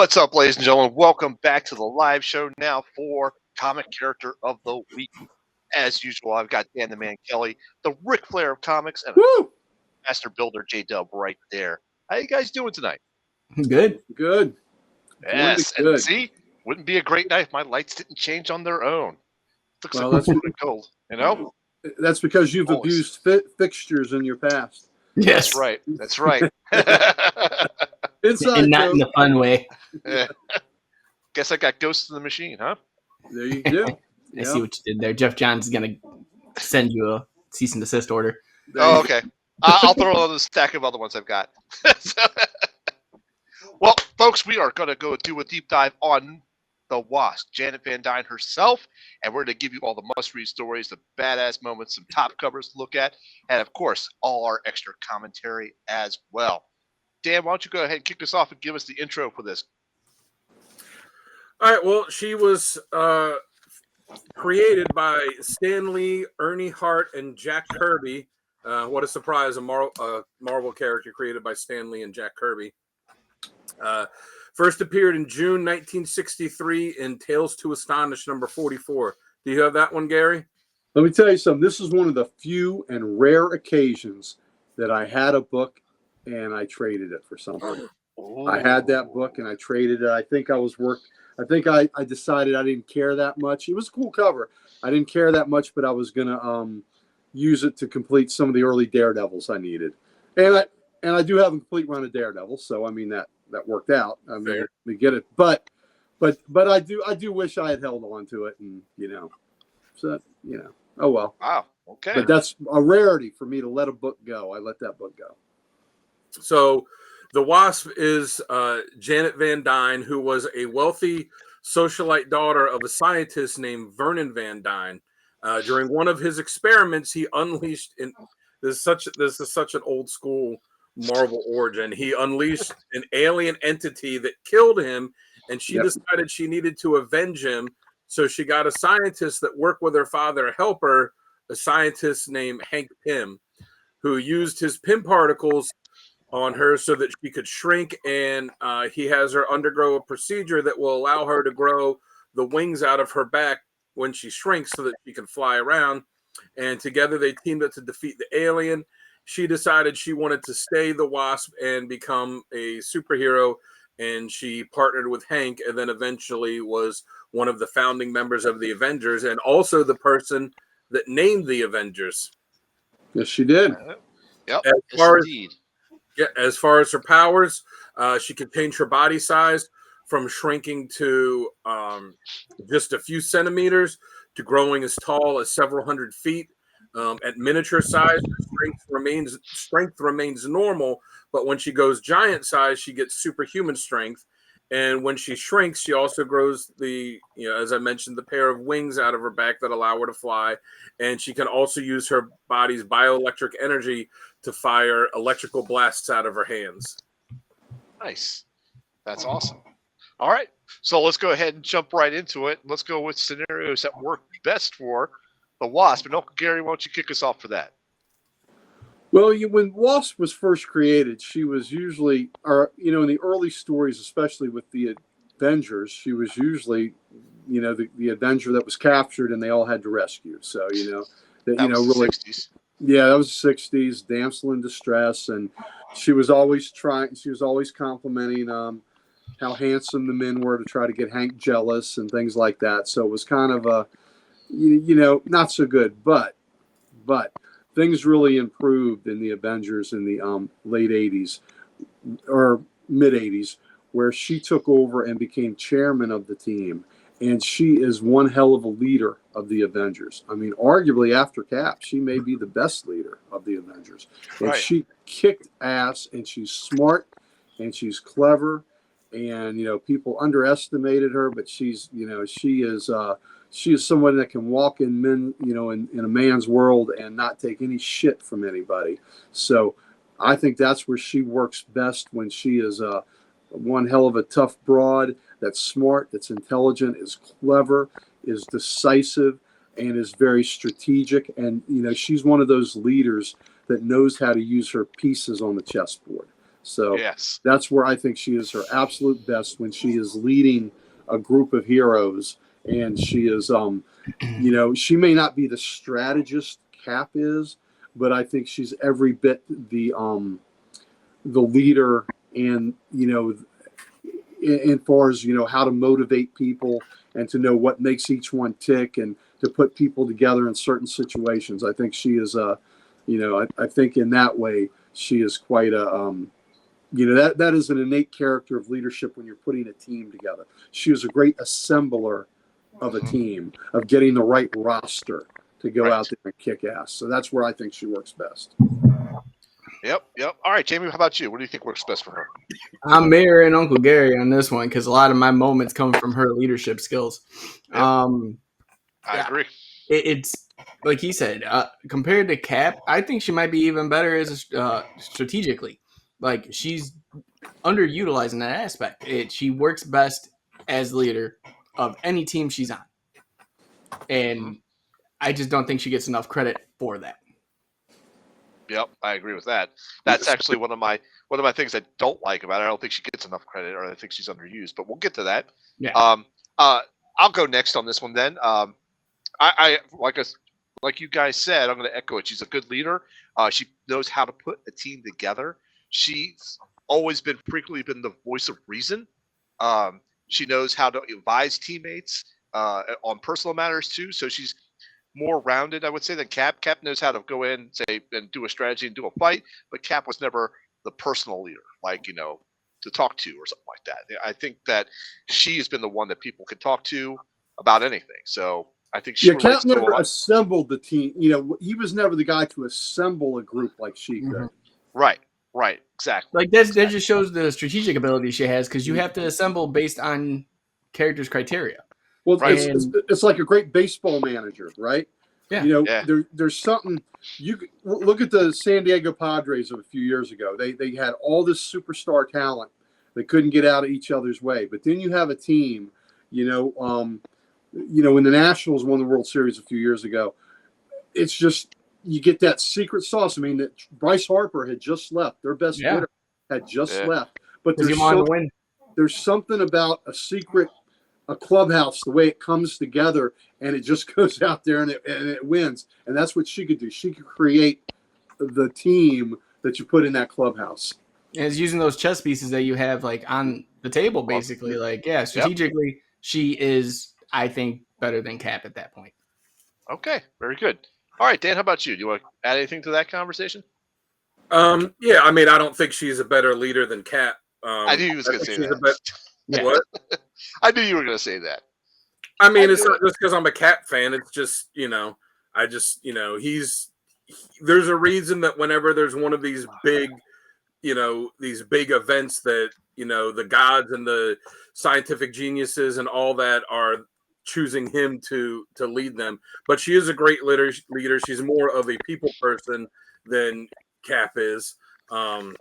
What's up, ladies and gentlemen? Welcome back to the live show now for Comic Character of the Week. As usual, I've got Dan the Man Kelly, the Ric Flair of comics, and Master Builder J-Dub right there. How you guys doing tonight? Good. Yes, and see, wouldn't be a great night if my lights didn't change on their own. Looks like it's cold, you know? That's because you've abused fixtures in your past. Yes. That's right. Inside and not in the fun way. Yeah. Guess I got ghosts in the machine, huh? There you go. I see what you did there. Jeff Johns is going to send you a cease and desist order. Oh, okay. I'll throw on the stack of other ones I've got. Well, folks, we are going to go do a deep dive on the Wasp, Janet Van Dyne herself, and we're going to give you all the must-read stories, the badass moments, some top covers to look at, and, of course, all our extra commentary as well. Dan, why don't you go ahead and kick us off and give us the intro for this? All right, well, she was created by Stan Lee, Ernie Hart, and Jack Kirby. What a surprise, a Marvel character created by Stan Lee and Jack Kirby. First appeared in June 1963 in Tales to Astonish number 44. Do you have that one, Gary? Let me tell you something. This is one of the few and rare occasions that I had a book and I traded it for something. I had that book and I traded it. I think I decided I didn't care that much. It was a cool cover. I didn't care that much, but I was going to use it to complete some of the early Daredevils I needed. And I do have a complete run of Daredevil, so I mean that worked out. I mean, we get it. But I do wish I had held on to it, and oh well. Wow. Okay. But that's a rarity for me to let a book go. I let that book go. So the Wasp is Janet Van Dyne, who was a wealthy socialite daughter of a scientist named Vernon Van Dyne. During one of his experiments, he unleashed this is such an old school Marvel origin. He unleashed an alien entity that killed him, and she decided she needed to avenge him. So she got a scientist that worked with her father to help her, a scientist named Hank Pym, who used his Pym particles on her so that she could shrink, and he has her undergo a procedure that will allow her to grow the wings out of her back when she shrinks so that she can fly around. And together they teamed up to defeat the alien. She decided she wanted to stay the Wasp and become a superhero, and she partnered with Hank, and then eventually was one of the founding members of the Avengers, and also the person that named the Avengers. Yes, she did. Yep. As far as her powers, she can change her body size from shrinking to just a few centimeters to growing as tall as several hundred feet. At miniature size, strength remains normal, but when she goes giant size, she gets superhuman strength. And when she shrinks, she also grows as I mentioned, the pair of wings out of her back that allow her to fly. And she can also use her body's bioelectric energy to fire electrical blasts out of her hands. Nice. That's awesome. All right. So let's go ahead and jump right into it. Let's go with scenarios that work best for the Wasp. And Uncle Gary, why don't you kick us off for that? Well, when Wasp was first created, she was usually, in the early stories, especially with the Avengers, she was usually, the Avenger that was captured and they all had to rescue. So, that was really, 60s. Yeah, that was the 60s, damsel in distress. And she was always complimenting how handsome the men were to try to get Hank jealous and things like that. So it was kind of a, not so good, but things really improved in the Avengers in the late 80s or mid 80s, where she took over and became chairman of the team. And she is one hell of a leader of the Avengers. I mean, arguably after Cap, she may be the best leader of the Avengers. And Right. She kicked ass, and she's smart and she's clever. And, people underestimated her, but she is someone that can walk in in a man's world and not take any shit from anybody. So I think that's where she works best, when she is one hell of a tough broad that's smart, that's intelligent, is clever, is decisive, and is very strategic. And, she's one of those leaders that knows how to use her pieces on the chessboard. So Yes. that's where I think she is her absolute best, when she is leading a group of heroes, and she is, she may not be the strategist Cap is, but I think she's every bit the leader, and in far as how to motivate people and to know what makes each one tick and to put people together in certain situations. I think she is I think in that way she is quite a that is an innate character of leadership when you're putting a team together. She is a great assembler of a team, of getting the right roster to go out there and kick ass. So that's where I think she works best. Yep. All right, Jamie, how about you? What do you think works best for her? I'm mirroring Uncle Gary on this one because a lot of my moments come from her leadership skills. Yep. I agree. It's like he said, compared to Cap, I think she might be even better as strategically. Like, she's underutilizing that aspect. She works best as leader of any team she's on, and I just don't think she gets enough credit for that. Yep, I agree with that. That's actually one of my things I don't like about her. I don't think she gets enough credit, or I think she's underused. But we'll get to that. Yeah. I'll go next on this one then. I like you guys said, I'm going to echo it. She's a good leader. She knows how to put a team together. She's always frequently been the voice of reason. She knows how to advise teammates on personal matters too. So she's more rounded, I would say, than Cap. Cap knows how to go in, say, and do a strategy and do a fight, but Cap was never the personal leader, like, to talk to or something like that. I think that she has been the one that people can talk to about anything. So I think she Cap never assembled the team. He was never the guy to assemble a group like she could. Right, exactly. Like that just shows the strategic ability she has, because you have to assemble based on characters' criteria. Well, it's like a great baseball manager, right? Yeah. There's something. You look at the San Diego Padres of a few years ago. They had all this superstar talent. They couldn't get out of each other's way. But then you have a team, when the Nationals won the World Series a few years ago, it's just, you get that secret sauce. I mean, that Bryce Harper had just left. Their best hitter had just left. But there's something about a clubhouse, the way it comes together, and it just goes out there and it wins. And that's what she could do. She could create the team that you put in that clubhouse. And it's using those chess pieces that you have like on the table, basically. Strategically, she is, I think, better than Cap at that point. Okay, very good. All right, Dan, how about you? Do you want to add anything to that conversation? Yeah, I mean, I don't think she's a better leader than Cap. I knew he was going to say that. What? I knew you were going to say that. I mean, it's not just because I'm a Cap fan. It's just, there's a reason that whenever there's one of these big events that, the gods and the scientific geniuses and all that are choosing him to lead them. But she is a great leader. She's more of a people person than Cap is. And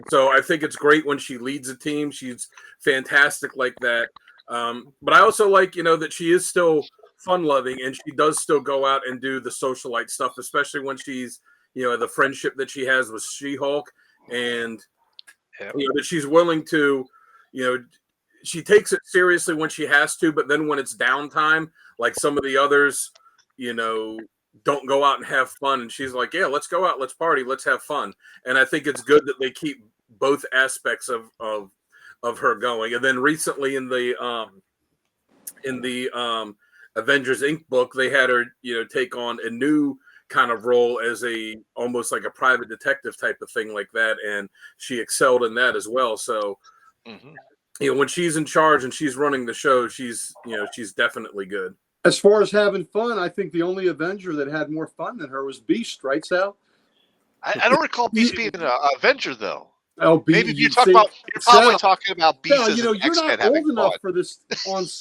so I think it's great when she leads a team. She's fantastic like that. But I also like, that she is still fun loving, and she does still go out and do the socialite stuff, especially when she's, the friendship that she has with She-Hulk, and that she's willing to, she takes it seriously when she has to, but then when it's downtime, like some of the others, don't go out and have fun, and she's like, yeah, let's go out, let's party, let's have fun. And I think it's good that they keep both aspects of her going. And then recently in the Avengers Inc. book, they had her take on a new kind of role as almost like a private detective type of thing like that, and she excelled in that as well. So when she's in charge and she's running the show, she's definitely good. As far as having fun, I think the only Avenger that had more fun than her was Beast, right, Sal? I don't recall Beast being an Avenger, though. Oh, maybe you're probably talking about Beast as an you're X-Men not old having enough fun. for this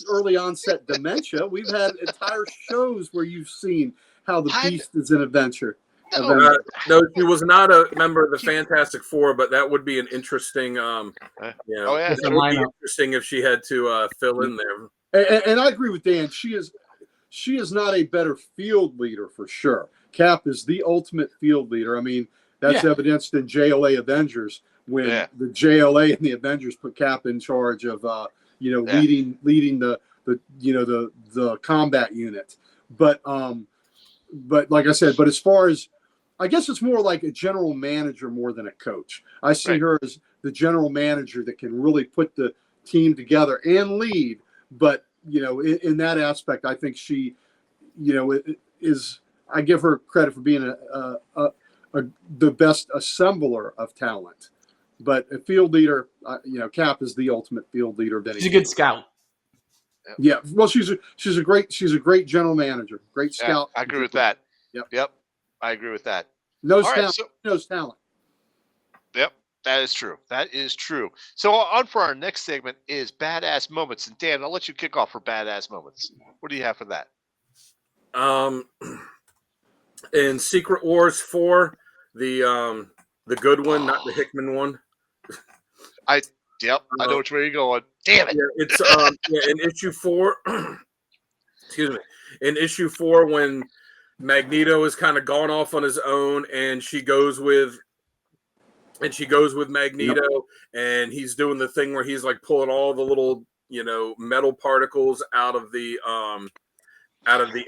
early onset dementia. We've had entire shows where you've seen how the Beast is an adventure. No, she was not a member of the Fantastic Four, but that would be an interesting. It would be interesting if she had to fill in there. And I agree with Dan. She is not a better field leader for sure. Cap is the ultimate field leader. I mean, That's evidenced in JLA Avengers when the JLA and the Avengers put Cap in charge of leading the combat unit. But like I said, but as far as, I guess it's more like a general manager more than a coach. I see her as the general manager that can really put the team together and lead. But, in that aspect, I think she, is, I give her credit for being the best assembler of talent. But a field leader, Cap is the ultimate field leader of any. She's a good scout. Yeah, well, she's a great general manager, great scout. I agree with that. Yep. I agree with that. Knows talent. Yep, that is true. That is true. So on for our next segment is badass moments. And Dan, I'll let you kick off for badass moments. What do you have for that? In Secret Wars 4, the good one, not the Hickman one. I know which way you're going. Damn it! Yeah, it's in issue 4. Excuse me. In issue 4, when Magneto is kind of gone off on his own, and she goes with Magneto, and he's doing the thing where he's like pulling all the little metal particles out of the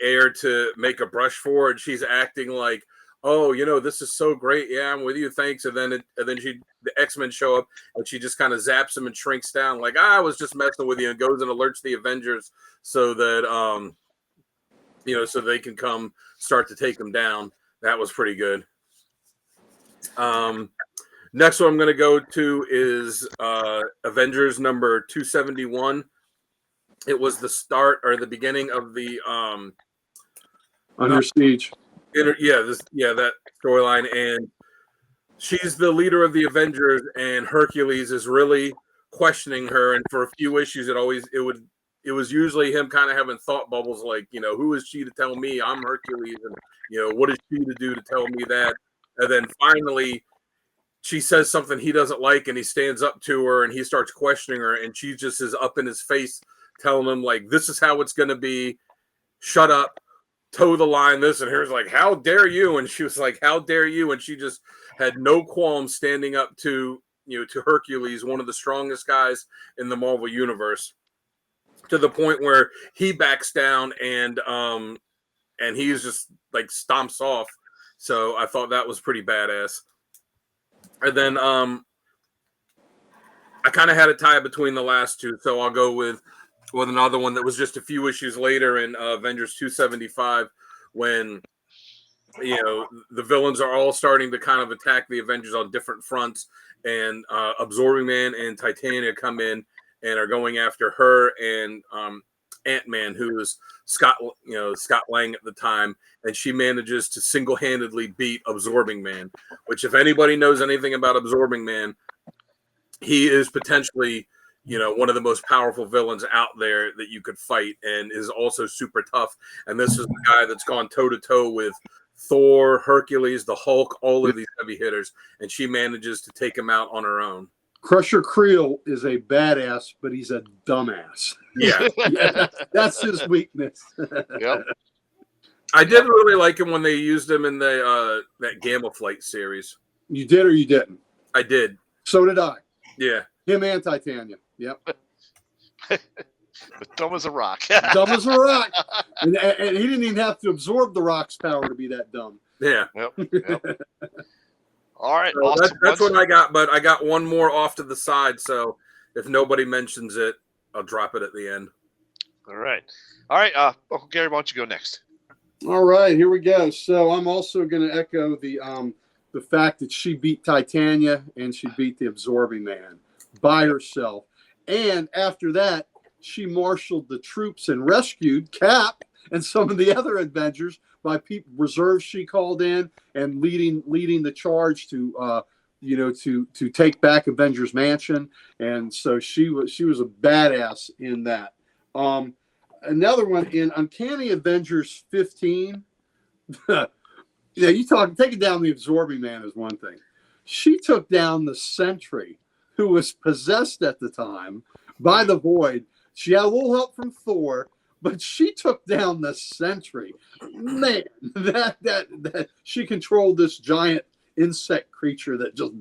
air to make a brush for, and she's acting like, oh, this is so great. Yeah, I'm with you. Thanks. And then the X-Men show up, and she just kind of zaps him and shrinks down like, I was just messing with you, and goes and alerts the Avengers so that, so they can come start to take him down. That was pretty good. Next one I'm going to go to is Avengers number 271. It was the start or the beginning of the Under Siege. That storyline, and she's the leader of the Avengers, and Hercules is really questioning her. And for a few issues, it was usually him kind of having thought bubbles, like, who is she to tell me I'm Hercules, and what is she to do to tell me that? And then finally, she says something he doesn't like, and he stands up to her, and he starts questioning her, and she just is up in his face, telling him like, this is how it's going to be. Shut up. Toe the line, this, and here's like, how dare you? And she was like, how dare you? And she just had no qualms standing up to to Hercules, one of the strongest guys in the Marvel universe, to the point where he backs down and he's just like stomps off. So I thought that was pretty badass. And then I kind of had a tie between the last two, so I'll go with another one that was just a few issues later in Avengers 275, when the villains are all starting to kind of attack the Avengers on different fronts, and Absorbing Man and Titania come in and are going after her and Ant-Man, who is Scott Lang at the time, and she manages to single-handedly beat Absorbing Man, which, if anybody knows anything about Absorbing Man, he is potentially one of the most powerful villains out there that you could fight, and is also super tough. And this is the guy that's gone toe-to-toe with Thor, Hercules, the Hulk, all of these heavy hitters, and she manages to take him out on her own. Crusher Creel is a badass, but he's a dumbass. Yeah. That's his weakness. Yep. I did really like him when they used him in the that Gamma Flight series. You did or you didn't? I did. So did I. Yeah. Him and Titania. Yep. But dumb as a rock. Dumb as a rock. And he didn't even have to absorb the rock's power to be that dumb. Yeah. Yep. All right. So awesome. that's what I got, but I got one more off to the side, so if nobody mentions it, I'll drop it at the end. All right. Uncle Gary, why don't you go next? All right, here we go. So I'm also going to echo the fact that she beat Titania and she beat the Absorbing Man by herself. And after that, she marshaled the troops and rescued Cap and some of the other Avengers by reserves she called in, and leading the charge to take back Avengers Mansion. And so she was a badass in that. Another one in Uncanny Avengers 15. Taking down the Absorbing Man is one thing. She took down the Sentry, who was possessed at the time by the Void. She had a little help from Thor, but she took down the Sentry. Man, that she controlled this giant insect creature that just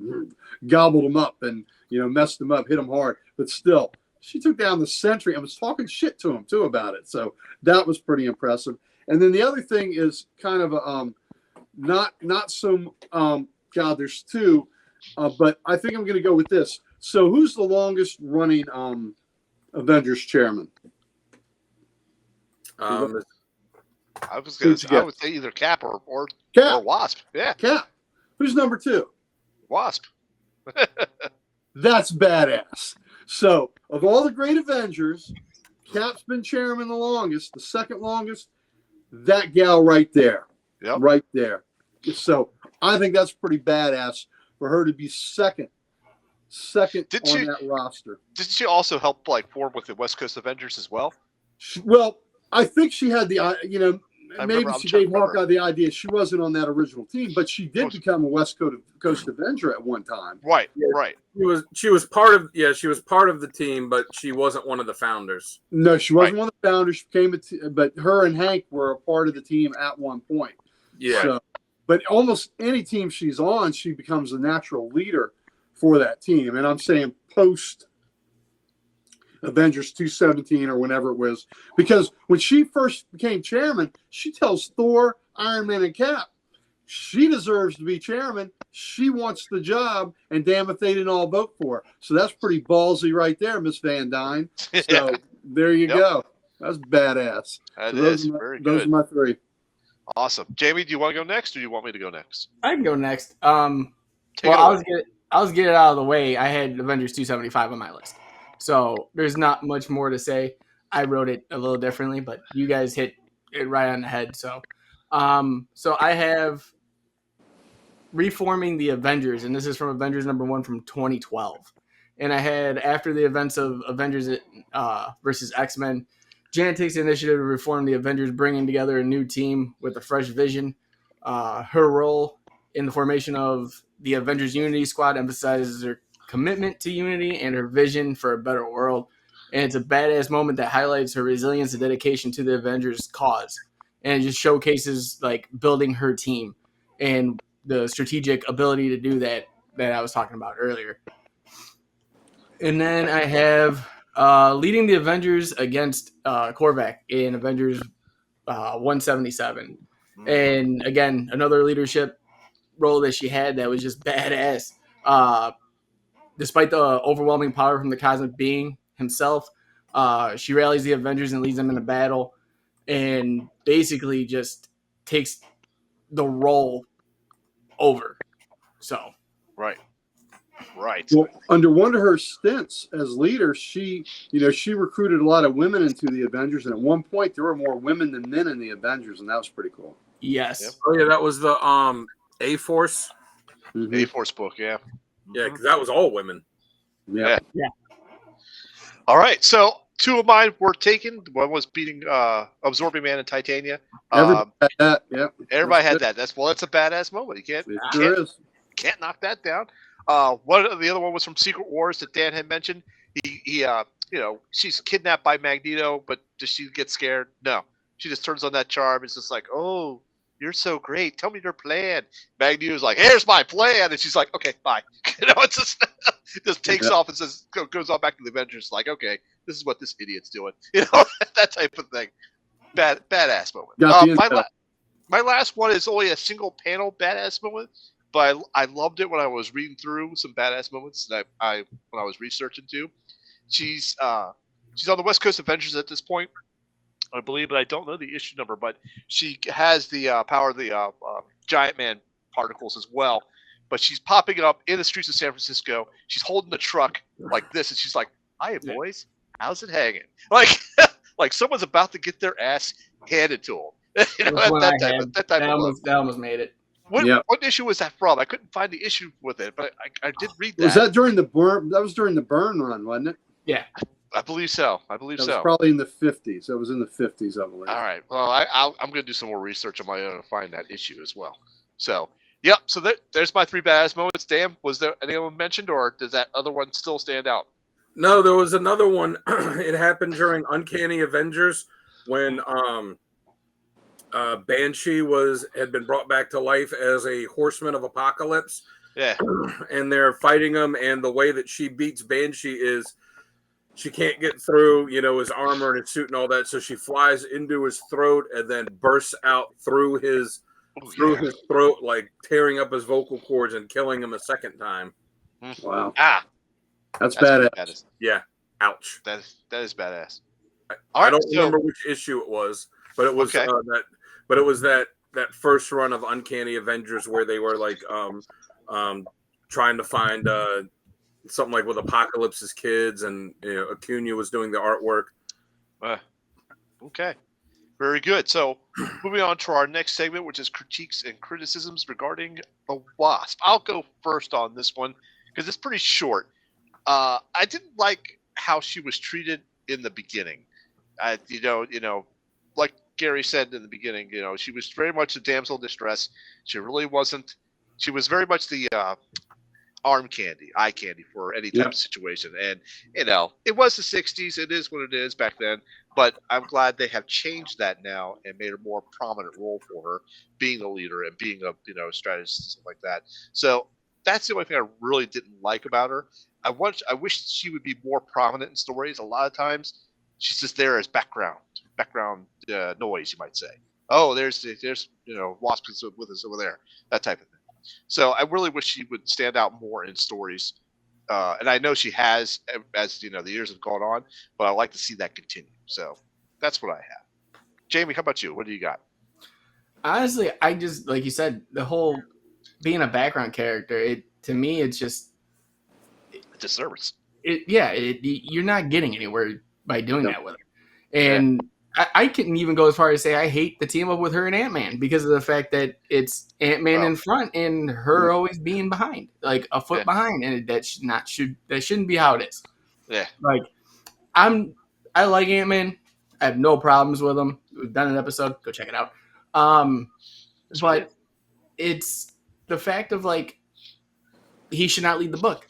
gobbled them up and messed them up, hit them hard. But still, she took down the Sentry and was talking shit to him too about it. So that was pretty impressive. And then the other thing is kind of not so God. There's two, but I think I'm going to go with this. So who's the longest running Avengers chairman? I would say either Cap or Wasp. Yeah, Cap. Who's number 2? Wasp. That's badass. So of all the great Avengers, Cap's been chairman the longest, the second longest. That gal right there. Yep. Right there. So I think that's pretty badass for her to be second on that roster. Didn't she also help form with the West Coast Avengers as well? Well, I think she had the maybe she gave Hawkeye the idea. She wasn't on that original team, but she did become a West Coast Avenger at one time. Right, yeah, right. She was part of the team, but she wasn't one of the founders. No, she wasn't one of the founders. She became but her and Hank were a part of the team at one point. Yeah. So, but almost any team she's on, she becomes a natural leader for that team. And I'm saying post Avengers 217 or whenever it was, because when she first became chairman, she tells Thor, Iron Man, and Cap she deserves to be chairman. She wants the job, and damn if they didn't all vote for her. So that's pretty ballsy right there, Miss Van Dyne. So there you go. That's badass. Those are my 3. Awesome. Jamie, do you want to go next, or do you want me to go next? I can go next. I'll get it out of the way. I had Avengers 275 on my list. So there's not much more to say. I wrote it a little differently, but you guys hit it right on the head. So I have Reforming the Avengers, and this is from Avengers #1 from 2012. And I had, after the events of Avengers versus X-Men, Janet takes the initiative to reform the Avengers, bringing together a new team with a fresh vision. Her role in the formation of the Avengers Unity Squad emphasizes her commitment to unity and her vision for a better world. And it's a badass moment that highlights her resilience and dedication to the Avengers cause. And it just showcases building her team and the strategic ability to do that I was talking about earlier. And then I have leading the Avengers against Korvac in Avengers 177. And again, another leadership role that she had that was just badass. Despite the overwhelming power from the cosmic being himself, she rallies the Avengers and leads them in a battle and basically just takes the role over. So right. Well, under one of her stints as leader, she recruited a lot of women into the Avengers, and at one point there were more women than men in the Avengers, and that was pretty cool. Yes. Yep. Oh yeah, that was the A-Force. Mm-hmm. A-Force book, yeah. Yeah, because that was all women. Yeah. All right, so 2 of mine were taken. One was beating Absorbing Man and Titania. Everybody had that. Yeah. Everybody had that. That's a badass moment. You can't knock that down. The other one was from Secret Wars that Dan had mentioned. He she's kidnapped by Magneto, but does she get scared? No. She just turns on that charm. It's just like, oh, you're so great. Tell me your plan. Magneto's like, here's my plan, and she's like, okay, bye. It's just takes off and goes on back to the Avengers. Like, okay, this is what this idiot's doing. That type of thing. Badass moment. My last one is only a single panel badass moment. But I loved it when I was reading through some badass moments that when I was researching too. She's on the West Coast Avengers at this point, I believe, but I don't know the issue number. But she has the power of the Giant Man particles as well. But she's popping up in the streets of San Francisco. She's holding the truck like this, and she's like, "Hiya, boys, how's it hanging?" Like someone's about to get their ass handed to them. That almost made it. What issue was that from? I couldn't find the issue with it, but I did read that. Was that during the Burn? That was during the Burn run, wasn't it? Yeah, I believe so. That was probably in the 50s. That was in the 50s, I believe. All right. Well, I'm going to do some more research on my own to find that issue as well. So, yep. So there's my 3 badass moments. Dan, was there anyone mentioned, or does that other one still stand out? No, there was another one. It happened during Uncanny Avengers when Banshee had been brought back to life as a horseman of apocalypse, Yeah. and they're fighting him. And the way that she beats Banshee is she can't get through, his armor and his suit and all that. So she flies into his throat and then bursts out through his throat, like tearing up his vocal cords and killing him a second time. Wow. That's badass. Yeah. Ouch. That is badass. I don't remember which issue it was, but it was that first run of Uncanny Avengers where they were like trying to find something like with Apocalypse's kids, and Acuna was doing the artwork. Okay. Very good. So moving on to our next segment, which is critiques and criticisms regarding the Wasp. I'll go first on this one because it's pretty short. I didn't like how she was treated in the beginning. Like Gary said in the beginning, she was very much a damsel in distress. She really wasn't. She was very much the eye candy for any type of situation. And, it was the 60s. It is what it is back then. But I'm glad they have changed that now and made a more prominent role for her, being a leader and being a strategist and stuff like that. So that's the only thing I really didn't like about her. I wish she would be more prominent in stories. A lot of times she's just there as background noise, you might say. Oh, there's Wasp is with us over there, that type of thing. So I really wish she would stand out more in stories. And I know she has, as the years have gone on, but I like to see that continue. So that's what I have. Jamie, how about you? What do you got? Honestly, I just, like you said, the whole being a background character, to me, it's just a disservice. You're not getting anywhere by doing that with her. And I can even go as far as say I hate the team up with her and Ant-Man because of the fact that it's Ant-Man in front and her always being behind, like a foot behind, and that shouldn't be how it is. Yeah. Like I like Ant-Man. I have no problems with him. We've done an episode. Go check it out. But it's the fact of like he should not lead the book,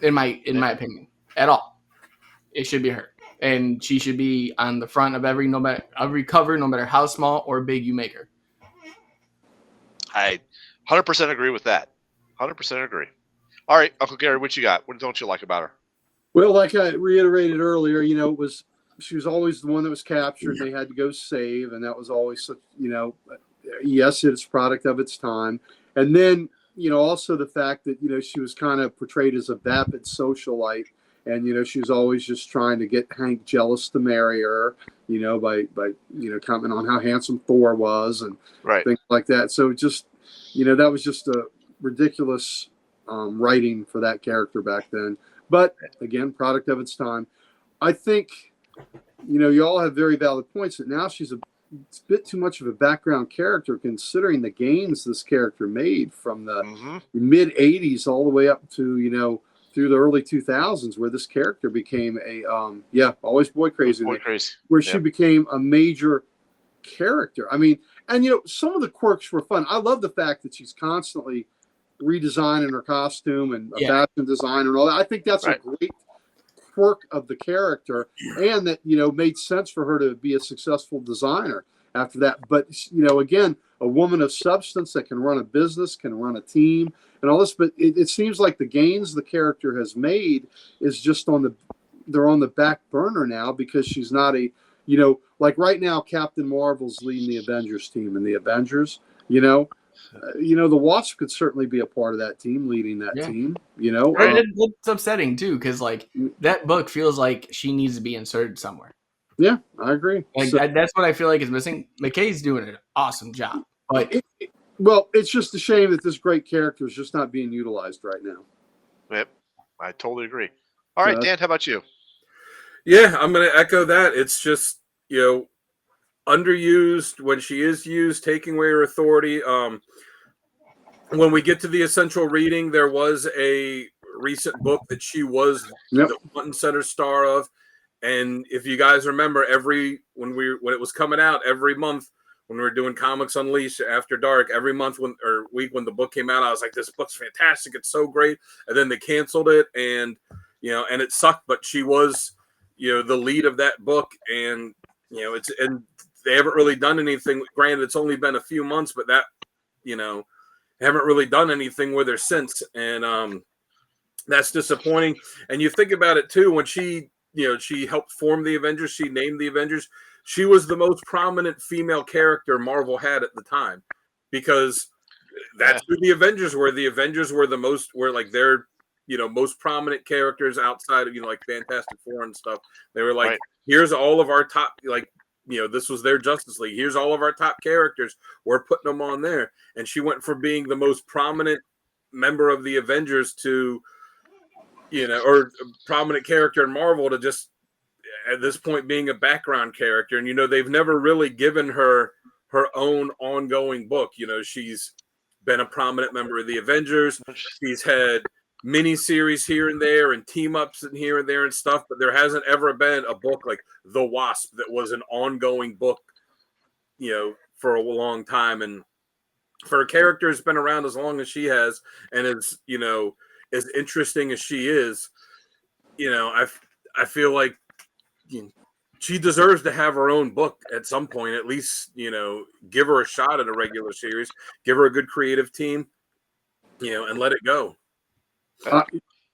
in my opinion, at all. It should be her. And she should be on the front of every cover, no matter how small or big you make her. I 100% agree with that. 100% agree. All right, Uncle Gary, what you got? What don't you like about her? Well, like I reiterated earlier, she was always the one that was captured. And they had to go save, and that was always such, yes, it's a product of its time. And then, also the fact that she was kind of portrayed as a vapid socialite. And, she was always just trying to get Hank jealous to marry her, by commenting on how handsome Thor was and things like that. So just, that was just a ridiculous writing for that character back then. But again, product of its time. I think, you all have very valid points that now she's a bit too much of a background character considering the gains this character made from the mid 80s all the way up to, through the early 2000s, where this character became always boy crazy, where she became a major character. I mean, and some of the quirks were fun. I love the fact that she's constantly redesigning her costume and a fashion designer and all that. I think that's a great quirk of the character, and that made sense for her to be a successful designer after that. But again, a woman of substance that can run a business, can run a team, and all this. But it seems like the gains the character has made is just they're on the back burner now because she's not like right now Captain Marvel's leading the Avengers team, and the Avengers, the Wasp could certainly be a part of that team, leading that team. It's upsetting too because like that book feels like she needs to be inserted somewhere. Yeah, I agree. Like that's what I feel like is missing. McKay's doing an awesome job, but it's just a shame that this great character is just not being utilized right now. Yep, I totally agree. All right, Dan, how about you? Yeah, I'm going to echo that. It's just underused when she is used, taking away her authority. When we get to the essential reading, there was a recent book that she was the front and center star of. And if you guys remember, when it was coming out every month, when we were doing Comics Unleashed After Dark, every month week when the book came out, I was like, this book's fantastic. It's so great. And then they canceled it and it sucked, but she was, the lead of that book. And, and they haven't really done anything. Granted, it's only been a few months, but that, haven't really done anything with her since. And that's disappointing. And you think about it too, when she helped form the Avengers, she named the Avengers. She was the most prominent female character Marvel had at the time, because that's who the Avengers were. The Avengers were like their, most prominent characters outside of, like Fantastic Four and stuff. They were like, here's all of our top, this was their Justice League. Here's all of our top characters. We're putting them on there. And she went from being the most prominent member of the Avengers to, or a prominent character in Marvel to just at this point being a background character. And, they've never really given her own ongoing book. She's been a prominent member of the Avengers. She's had mini-series here and there and team-ups and here and there and stuff, but there hasn't ever been a book like The Wasp that was an ongoing book, for a long time. And for a character who's been around as long as she has and is, as interesting as she is, I feel like she deserves to have her own book at some point. At least, give her a shot at a regular series, give her a good creative team, and let it go.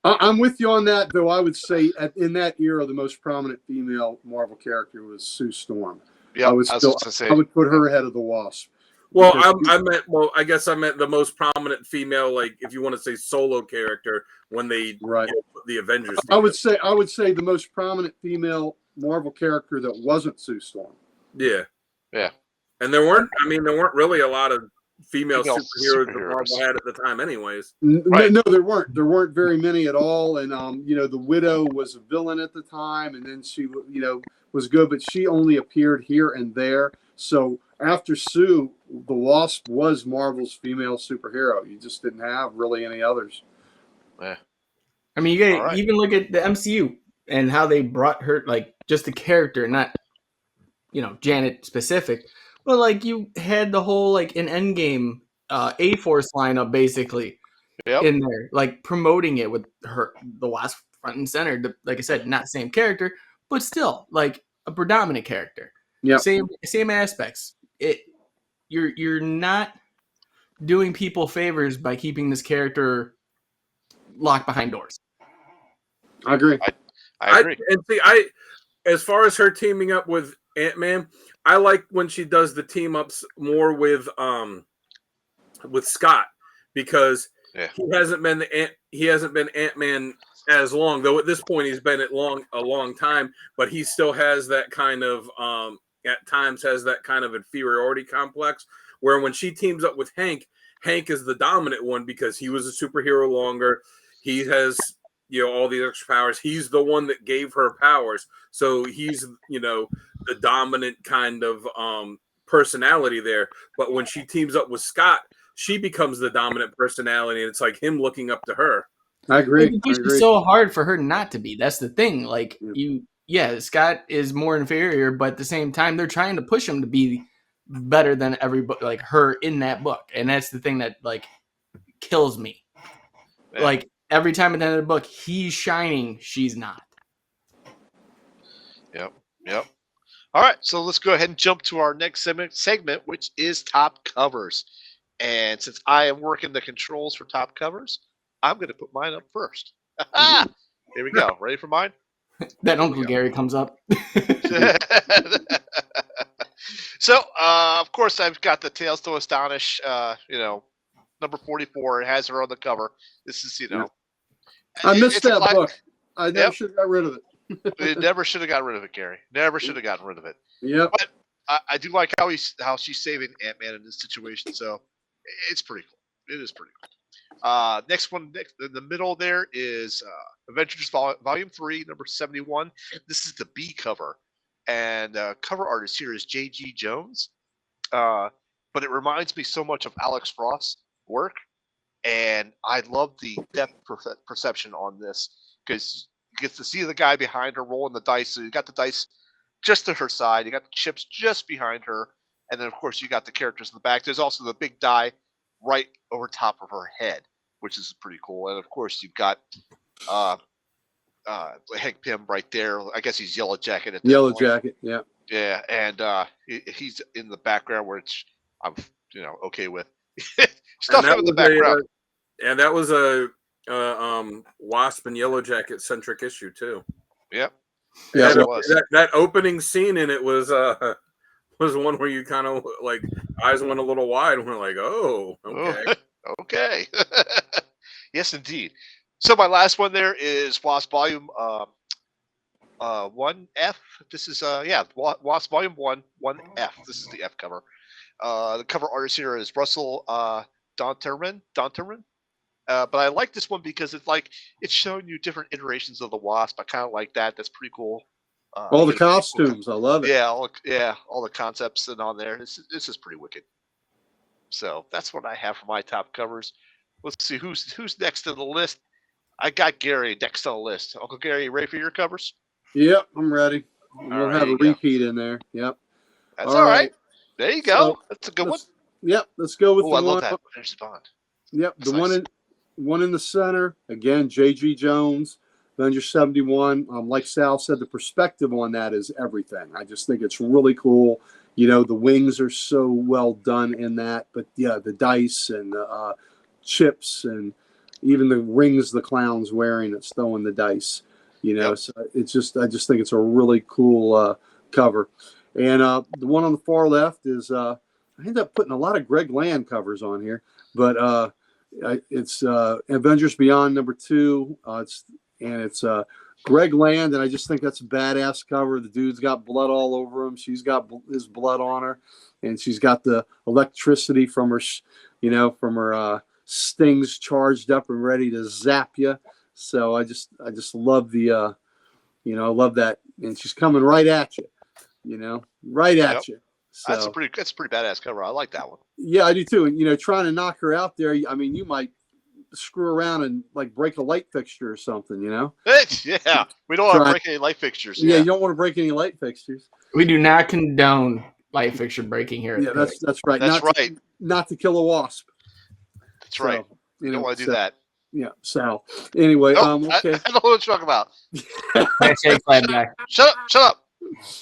I'm with you on that, though. I would say in that era, the most prominent female Marvel character was Sue Storm. Yeah, I would put her ahead of the Wasp. Well, I guess I meant the most prominent female, like if you want to say solo character when they put the Avengers together. I would say the most prominent female Marvel character that wasn't Sue Storm. Yeah. Yeah. And there weren't really a lot of female superheroes that Marvel had at the time anyways. No, there weren't. There weren't very many at all. And the Widow was a villain at the time, and then she was good, but she only appeared here and there. So after Sue, the Wasp was Marvel's female superhero. You just didn't have really any others. Yeah. I mean, you gotta even look at the MCU and how they brought her, like, just the character, not, Janet specific. But, like, you had the whole, like, an Endgame A-Force lineup, basically, in there. Like, promoting it with the Wasp front and center. Like I said, not same character, but still, like, a predominant character. Yeah. Same aspects. You're not doing people favors by keeping this character locked behind doors. I agree. I agree. And see, as far as her teaming up with Ant-Man, I like when she does the team ups more with Scott, because he hasn't been Ant-Man as long, though at this point he's been a long time, but he still has that kind of at times has that kind of inferiority complex, where when she teams up with Hank is the dominant one because he was a superhero longer. He has all the extra powers. He's the one that gave her powers, so he's the dominant kind of personality there. But when she teams up with Scott, she becomes the dominant personality, and it's like him looking up to her. I agree. It's so hard for her not to be. That's the thing. Like, Scott is more inferior, but at the same time, they're trying to push him to be better than everybody, like her in that book. And that's the thing that, like, kills me. Yeah. Like, every time at the end of the book, he's shining, she's not. Yep. All right, so let's go ahead and jump to our next segment, which is top covers. And since I am working the controls for top covers, I'm going to put mine up first. Here we go. Ready for mine? That Uncle Gary comes up. So, of course, I've got the Tales to Astonish, number 44. It has her on the cover. This is, I missed that book. I never should have got rid of it. It never should have got rid of it, Gary. Never should have gotten rid of it. Yep. But I do like how she's saving Ant-Man in this situation. So it's pretty cool. It is pretty cool. Next one, in the middle there is Avengers Volume 3, number 71. This is the B cover. And cover artist here is J.G. Jones. But it reminds me so much of Alex Frost's work. And I love the depth perception on this, because you get to see the guy behind her rolling the dice. So you got the dice just to her side. You got the chips just behind her. And then, of course, you got the characters in the back. There's also the big die right over top of her head, which is pretty cool. And, of course, you've got Hank Pym right there. I guess he's Yellow Jacket at that point. Jacket, yeah. Yeah, and he's in the background, which I'm okay with. And Stuff him that in the was background. and that was a Wasp and Yellow Jacket centric issue too. Yep. Yeah, Yes, well, it was. That opening scene in it was one where you kind of like eyes went a little wide and we're like, oh, okay. Oh, okay. Yes, indeed. So my last one there is Wasp Volume 1F. This is Wasp Volume 1F. This is the F cover. The cover artist here is Russell Donterman. But I like this one because it's showing you different iterations of the Wasp. I kind of like that. That's pretty cool. all the costumes, I love it. Yeah, all the concepts and on there. This is pretty wicked. So that's what I have for my top covers. Let's see who's next on the list. I got Gary next on the list. Uncle Gary, you ready for your covers? Yep, I'm ready. We'll right, have there a you go. repeat in there. Yep. That's all right. There you go. So, That's a good one. Yep, let's go with Oh, the I one. love that. There's Bond. Yep, That's the nice. one in the center. Again, J.G. Jones, Avengers 71. Like Sal said, the perspective on that is everything. I just think it's really cool. The wings are so well done in that. But yeah, the dice and the chips and even the rings the clown's wearing that's throwing the dice. Yep. So I just think it's a really cool cover. And the one on the far left is I ended up putting a lot of Greg Land covers on here, but it's Avengers Beyond #2. It's Greg Land, and I just think that's a badass cover. The dude's got blood all over him. She's got his blood on her, and she's got the electricity from her, stings charged up and ready to zap you. So I just love the, I love that, and she's coming right at you, right at you. So, That's a pretty badass cover. I like that one. Yeah, I do too. And trying to knock her out there, I mean, you might screw around and break a light fixture or something. Yeah, we don't want to break any light fixtures. Yeah, you don't want to break any light fixtures. We do not condone light fixture breaking here. Yeah, that's right. That's right. Not to kill a wasp. That's right. You don't want to do that. Yeah, Sal. Anyway, okay. I know what you're talking about. Shut up.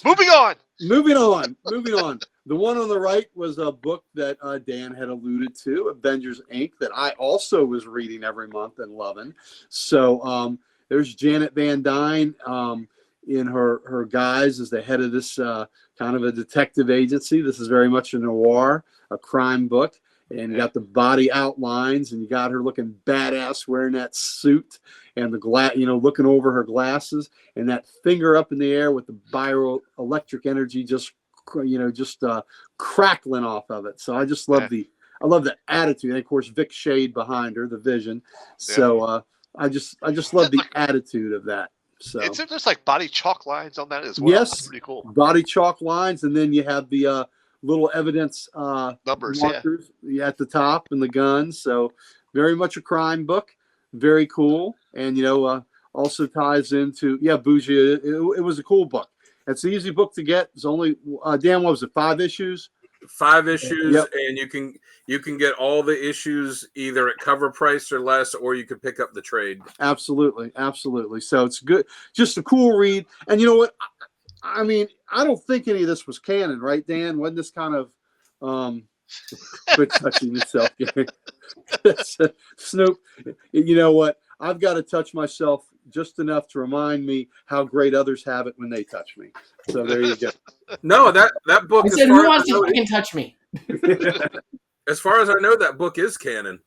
Moving on. Moving on. The one on the right was a book that Dan had alluded to, Avengers Inc., that I also was reading every month and loving. So there's Janet Van Dyne in her guise as the head of this kind of a detective agency. This is very much a noir, a crime book. And you got the body outlines, and you got her looking badass wearing that suit and the looking over her glasses, and that finger up in the air with the bioelectric energy just crackling off of it. So I just love I love the attitude. And of course, Vic Shade behind her, the Vision. So I just love the attitude of that. So there's like body chalk lines on that as well. Yes, that's pretty cool. Body chalk lines, and then you have the little evidence numbers markers at the top and the guns. So very much a crime book, very cool, and also ties into Bougie. It was a cool book. It's an easy book to get. It's only Dan, what was it, 5 issues? 5 issues, and you can get all the issues either at cover price or less, or you could pick up the trade. Absolutely. So it's good, just a cool read. And you know what? I mean, I don't think any of this was canon, right, Dan? Wasn't this kind of quit touching yourself, Gary? Snoop, you know what? I've got to touch myself just enough to remind me how great others have it when they touch me. So there you go. No, that book. I said, who wants to fucking touch me? As far as I know, that book is canon.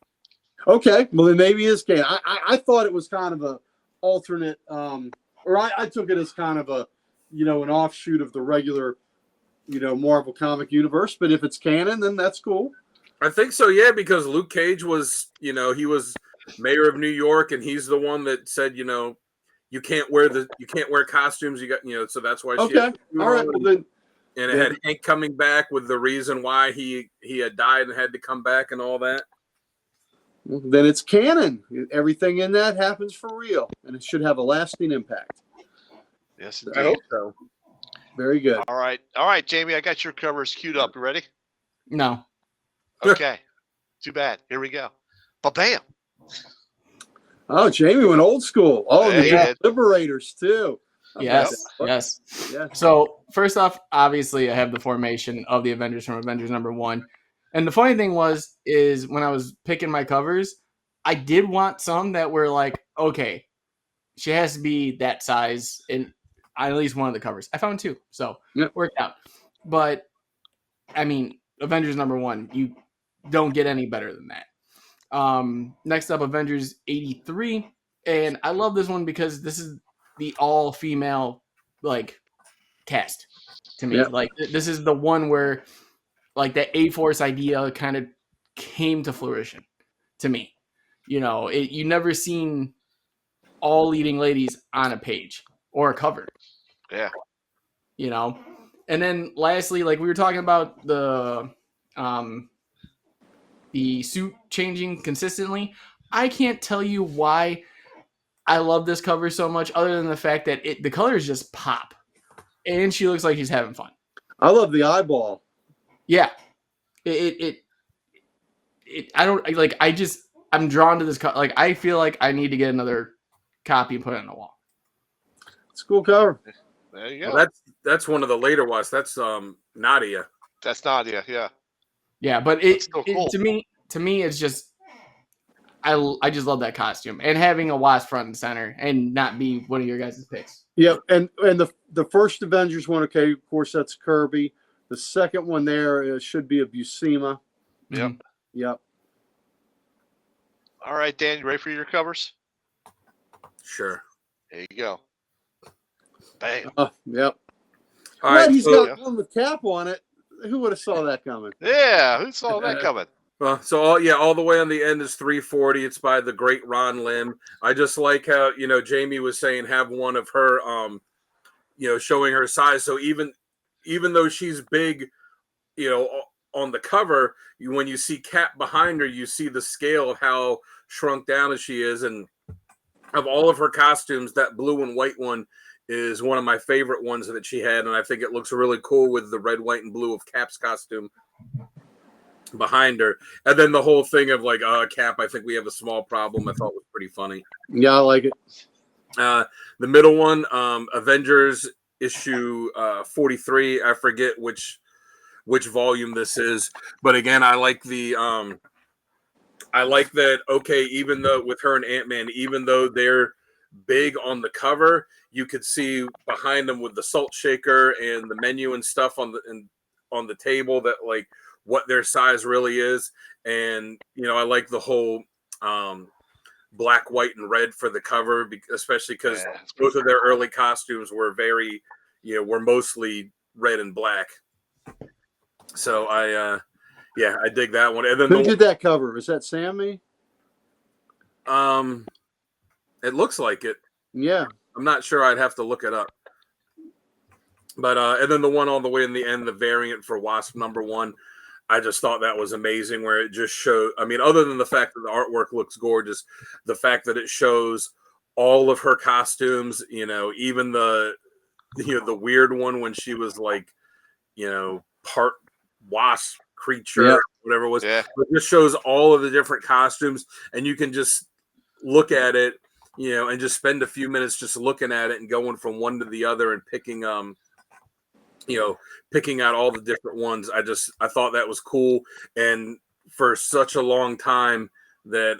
Okay, well then maybe it is canon. I thought it was kind of a alternate, or I took it as kind of a an offshoot of the regular, Marvel comic universe. But if it's canon, then that's cool. I think so, yeah, because Luke Cage was, he was mayor of New York, and he's the one that said, you can't wear costumes. You got, so that's why. Okay, all right. Well then, and it had Hank coming back with the reason why he had died and had to come back and all that. Then it's canon. Everything in that happens for real, and it should have a lasting impact. Yes, indeed. I hope so. Very good. All right, Jamie, I got your covers queued up. You ready? No. Okay. Too bad. Here we go. Ba-bam. Oh, Jamie went old school. Oh, yeah, the Liberators too. Yes, What? yes. Yeah. So first off, obviously, I have the formation of the Avengers from Avengers #1, and the funny thing is when I was picking my covers, I did want some that were like, okay, she has to be that size in at least one of the covers. I found two, so Yep. worked out. But I mean, Avengers #1, you don't get any better than that. Next up, Avengers 83, and I love this one because this is the all female like cast to me. Yep. Like this is the one where like that A-Force idea kind of came to fruition to me. You know, you never seen all leading ladies on a page or a cover. Yeah. You know, and then lastly, like we were talking about the suit changing consistently. I can't tell you why I love this cover so much, other than the fact that the colors just pop, and she looks like she's having fun. I love the eyeball. Yeah, it I don't like. I'm drawn to this. Like I feel like I need to get another copy and put it on the wall. It's a cool cover. There you go. Well, that's one of the later ones. That's Nadia. That's Nadia. Yeah. Yeah, but That's still cool. to me, it's just I just love that costume and having a Wasp front and center and not be one of your guys' picks. Yeah, and the first Avengers one, okay, of course that's Kirby. The second one there should be a Buscema. Yep. Yep. All right, Dan, you ready for your covers? Sure. There you go. Bam. Yep. All Right, right. he's So, got one with Cap on it. Who would have saw that coming? Yeah, who saw that coming? all the way on the end is 340. It's by the great Ron Lim. I just like how Jamie was saying have one of her showing her size. So even though she's big, on the cover, when you see Cap behind her, you see the scale of how shrunk down as she is. And of all of her costumes, that blue and white one is one of my favorite ones that she had, and I think it looks really cool with the red, white, and blue of Cap's costume behind her. And then the whole thing of like, Cap, I think we have a small problem, I thought was pretty funny. Yeah, I like it. The middle one, Avengers issue 43. I forget which volume this is, but again, I like the I like that. Okay, even though with her and Ant-Man, even though they're big on the cover, you could see behind them with the salt shaker and the menu and stuff on the table that like what their size really is. And I like the whole black, white, and red for the cover, especially because both of their early costumes were very, were mostly red and black. So I dig that one. And then Who did that cover? Was that Sammy? It looks like it. Yeah. I'm not sure. I'd have to look it up. But and then the one all the way in the end, the variant for Wasp #1, I just thought that was amazing. Where it just showed. I mean, other than the fact that the artwork looks gorgeous, the fact that it shows all of her costumes. Even the weird one when she was like, part wasp creature, whatever it was. Yeah. It just shows all of the different costumes, and you can just look at it, and just spend a few minutes just looking at it and going from one to the other and picking picking out all the different ones. I thought that was cool. And for such a long time that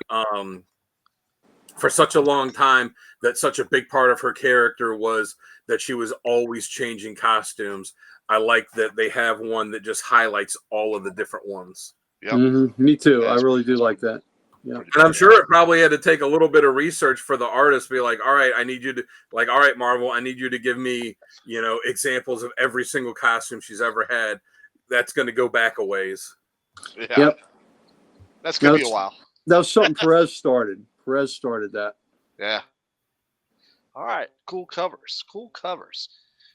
such a big part of her character was that she was always changing costumes. I like that they have one that just highlights all of the different ones. Yep. Mm-hmm. Me too. I really do like that. Yeah. And I'm sure it probably had to take a little bit of research for the artist to be like, all right, I need you to all right, Marvel, I need you to give me, examples of every single costume she's ever had. That's going to go back a ways. Yeah. Yep. That's going to be a while. That was something Perez started. Perez started that. Yeah. All right. Cool covers.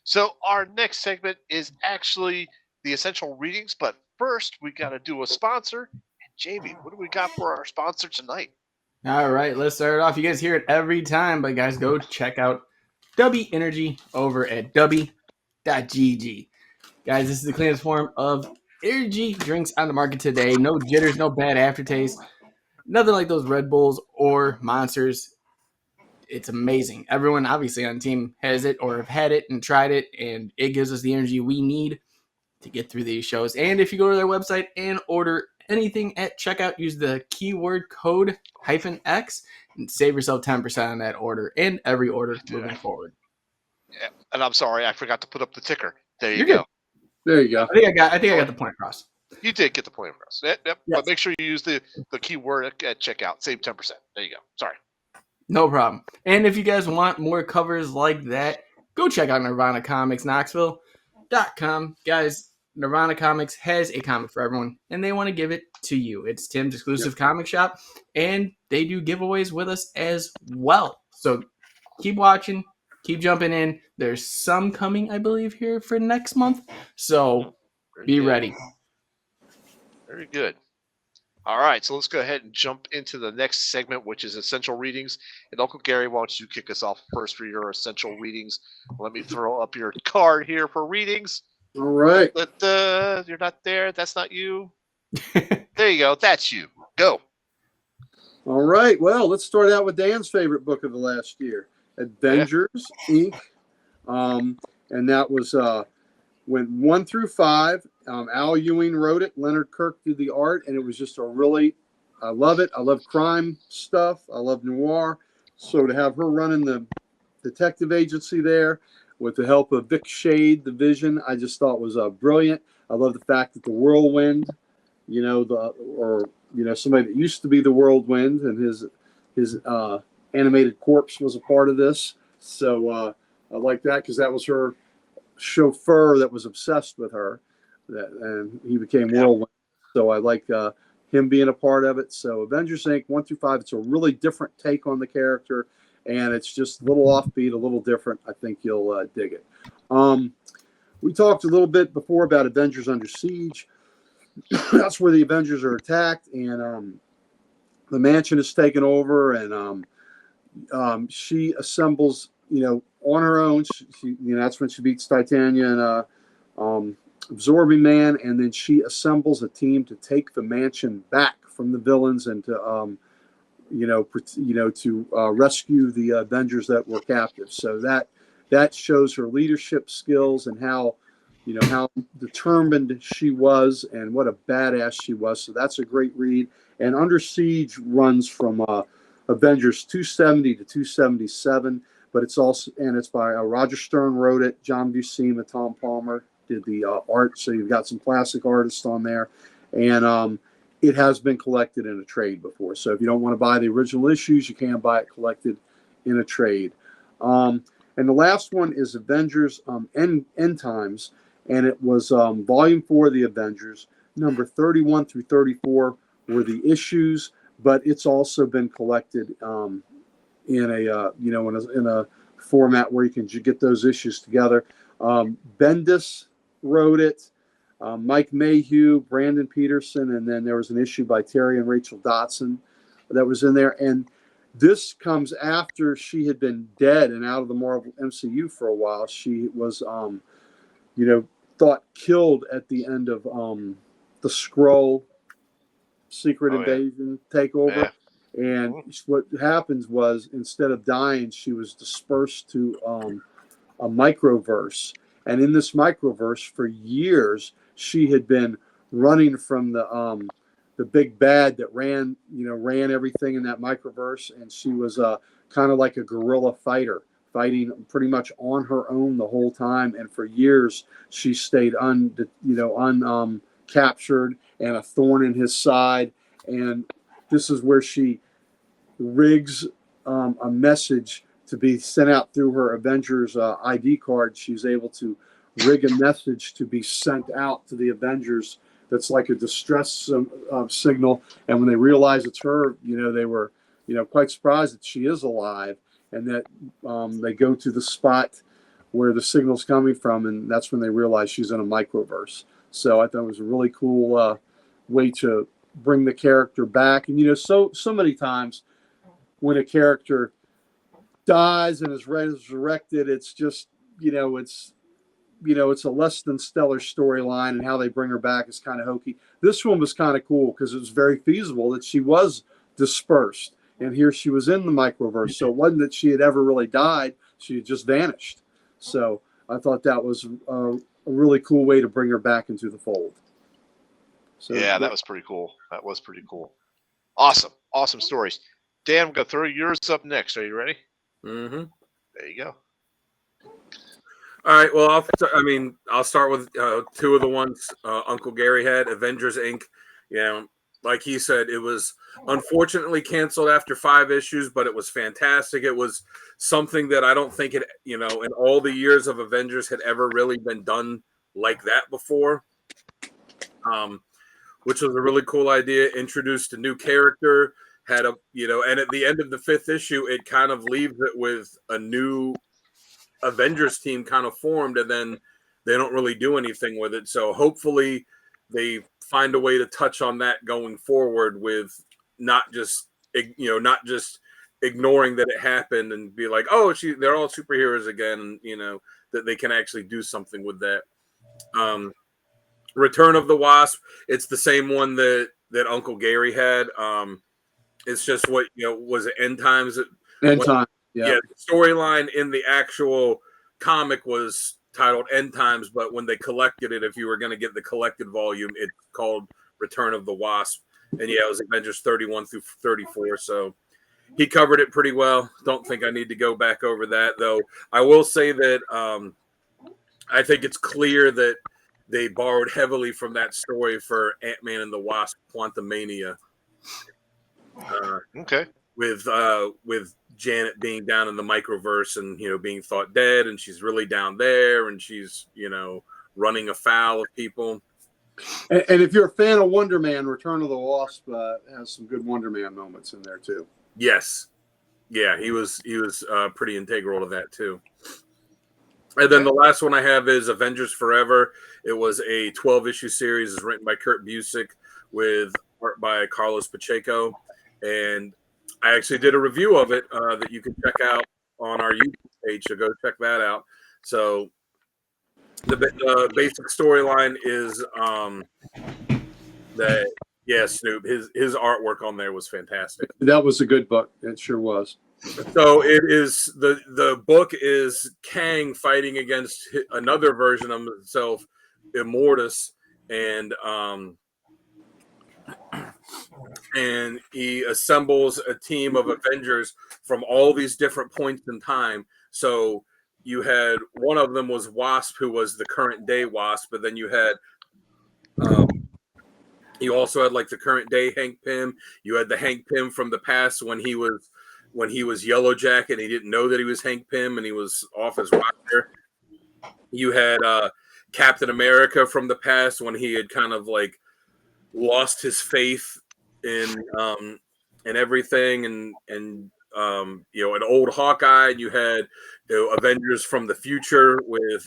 So our next segment is actually the essential readings, but first we got to do a sponsor. Jamie, what do we got for our sponsor tonight? All right, let's start it off. You guys hear it every time, but guys, go check out W Energy over at w.gg. Guys, this is the cleanest form of energy drinks on the market today. No jitters, no bad aftertaste, nothing like those Red Bulls or Monsters. it's amazing. Everyone obviously on the team has it or have had it and tried it, and it gives us the energy we need to get through these shows. And if you go to their website and order anything at checkout, use the keyword code -X and save yourself 10% on that order and every order moving forward. Yeah. And I'm sorry, I forgot to put up the ticker. There you You're go. good. There you go. I think I got the point across. You did get the point across. Yep. Yes. But make sure you use the keyword at checkout. Save 10%. There you go. Sorry. No problem. And if you guys want more covers like that, go check out Nirvana Comics Knoxville.com. Guys, Nirvana Comics has a comic for everyone, and they want to give it to you. It's Tim's exclusive comic shop, and they do giveaways with us as well. So keep watching, keep jumping in. There's some coming, I believe, here for next month. So be ready. Very good. All right, so let's go ahead and jump into the next segment, which is essential readings. And Uncle Gary, why don't you kick us off first for your essential readings? Let me throw up your card here for readings. All right. You're not there. That's not you. There you go. That's you. Go. All right. Well, let's start out with Dan's favorite book of the last year, Avengers, Inc. And that was went 1 through 5. Al Ewing wrote it. Leonard Kirk did the art, and it was just I love it. I love crime stuff. I love noir. So to have her running the detective agency there with the help of Vic Shade, the Vision, I just thought was brilliant. I love the fact that the Whirlwind, somebody that used to be the Whirlwind, and his animated corpse was a part of this. So I like that because that was her chauffeur that was obsessed with her, and he became Whirlwind. So I like him being a part of it. So Avengers Inc. 1 through 5, it's a really different take on the character, and it's just a little offbeat, a little different. I think you'll dig it. We talked a little bit before about Avengers Under Siege. That's where the Avengers are attacked, and the mansion is taken over, and she assembles, on her own. She that's when she beats Titania and Absorbing Man, and then she assembles a team to take the mansion back from the villains and to rescue the Avengers that were captive. So that shows her leadership skills and how determined she was and what a badass she was. So that's a great read. And Under Siege runs from Avengers 270 to 277. But it's by Roger Stern wrote it. John Buscema, Tom Palmer did the art. So you've got some classic artists on there, and it has been collected in a trade before. So if you don't want to buy the original issues, you can buy it collected in a trade. And the last one is Avengers End Times, and it was Volume 4 of the Avengers, number 31 through 34 were the issues, but it's also been collected in a format where you can get those issues together. Bendis wrote it, Mike Mayhew, Brandon Peterson, and then there was an issue by Terry and Rachel Dotson that was in there. And this comes after she had been dead and out of the Marvel MCU for a while. She was, thought killed at the end of the Skrull Secret Invasion takeover. Yeah. And what happens was, instead of dying, she was dispersed to a microverse. And in this microverse, for years, she had been running from the big bad that ran everything in that microverse. And she was kind of like a guerrilla fighter, fighting pretty much on her own the whole time. And for years, she stayed uncaptured and a thorn in his side. And this is where she rigs a message to be sent out through her Avengers ID card. She's able to rig a message to be sent out to the Avengers that's like a distress signal. And when they realize it's her, they were, quite surprised that she is alive, and that they go to the spot where the signal's coming from, and that's when they realize she's in a microverse. So I thought it was a really cool way to bring the character back. And so many times when a character dies and is resurrected, it's just it's a less than stellar storyline, and how they bring her back is kind of hokey. This one was kind of cool because it was very feasible that she was dispersed and here she was in the microverse. So it wasn't that she had ever really died; she had just vanished. So I thought that was a really cool way to bring her back into the fold. So Yeah, that was pretty cool. That was pretty cool. Awesome stories. Dan, I'm gonna throw yours up next. Are you ready? Mm-hmm. There you go. All right. Well, I'll start with two of the ones Uncle Gary had. Avengers Inc. You know, like he said, it was unfortunately canceled after 5 issues, but it was fantastic. It was something that I don't think it, in all the years of Avengers had ever really been done like that before. Which was a really cool idea. Introduced a new character, and at the end of the 5th issue, it kind of leaves it with a new Avengers team kind of formed, and then they don't really do anything with it. So hopefully they find a way to touch on that going forward with not just ignoring that it happened and be like, oh, they're all superheroes again, that they can actually do something with that. Return of the Wasp, it's the same one that Uncle Gary had. It's just what was it End Times? End Time. Yeah. The storyline in the actual comic was titled End Times, but when they collected it, if you were going to get the collected volume, it's called Return of the Wasp. And yeah, it was Avengers 31 through 34. So he covered it pretty well. Don't think I need to go back over that, though. I will say that I think it's clear that they borrowed heavily from that story for Ant-Man and the Wasp: Quantumania. Okay. With Janet being down in the microverse and being thought dead, and she's really down there, and she's running afoul of people. And if you're a fan of Wonder Man, Return of the Wasp has some good Wonder Man moments in there too. Yes, yeah, he was pretty integral to that too. And then the last one I have is Avengers Forever. It was a 12-issue series. It's written by Kurt Busiek with art by Carlos Pacheco. And I actually did a review of it that you can check out on our YouTube page. So go check that out. So the basic storyline is that, Snoop, his artwork on there was fantastic. That was a good book. It sure was. So it is the book is Kang fighting against another version of himself, Immortus, and he assembles a team of Avengers from all these different points in time. So you had one of them was Wasp, who was the current day Wasp, but then you had you also had like the current day Hank Pym. You had the Hank Pym from the past when he was Yellow Jacket. He didn't know that he was Hank Pym, and he was off his rocker. You had Captain America from the past when he had kind of like lost his faith in everything, and an old Hawkeye. And you had Avengers from the future with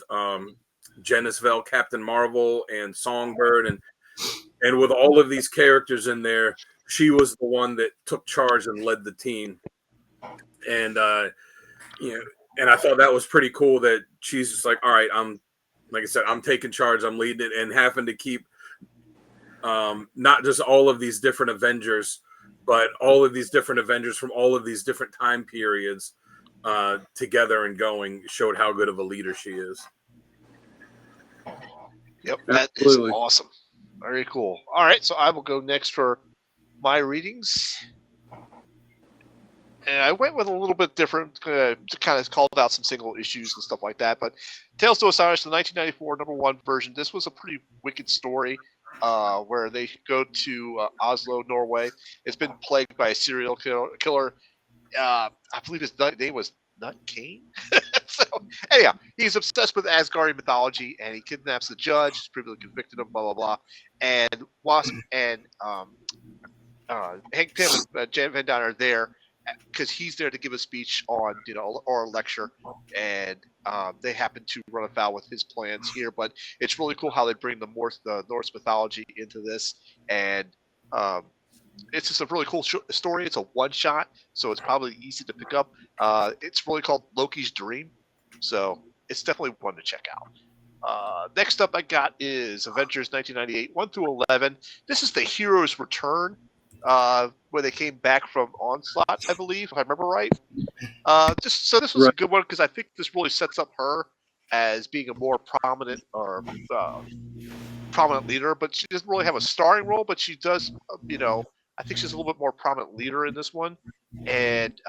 Genisville, Captain Marvel, and Songbird, and with all of these characters in there, she was the one that took charge and led the team. And and I thought that was pretty cool that she's just like, all right, like I said, I'm taking charge, I'm leading it, and having to keep not just all of these different Avengers, but all of these different Avengers from all of these different time periods together and going, showed how good of a leader she is. Yep, that is awesome. Very cool. All right, so I will go next for my readings. And I went with a little bit different, to kind of called out some single issues and stuff like that. But Tales to Osiris, the 1994 #1 version, this was a pretty wicked story where they go to Oslo, Norway. It's been plagued by a serial killer. I believe his name was Nut Kane. So, anyhow, he's obsessed with Asgardian mythology, and he kidnaps the judge. He's previously convicted of blah, blah, blah. And Wasp and Hank Pym and Janet Van Dyne are there because he's there to give a speech on, or a lecture, and they happen to run afoul with his plans here. But it's really cool how they bring the Norse mythology into this, and it's just a really cool story. It's a one-shot, so it's probably easy to pick up. It's really called Loki's Dream, so it's definitely one to check out. Next up I got is Avengers 1998, 1 through 11. This is the Hero's Return. when they came back from Onslaught, I believe, if I remember right. So this was a Right. good one because I think this really sets up her as being a more prominent or prominent leader, but she doesn't really have a starring role, but she does, I think she's a little bit more prominent leader in this one, and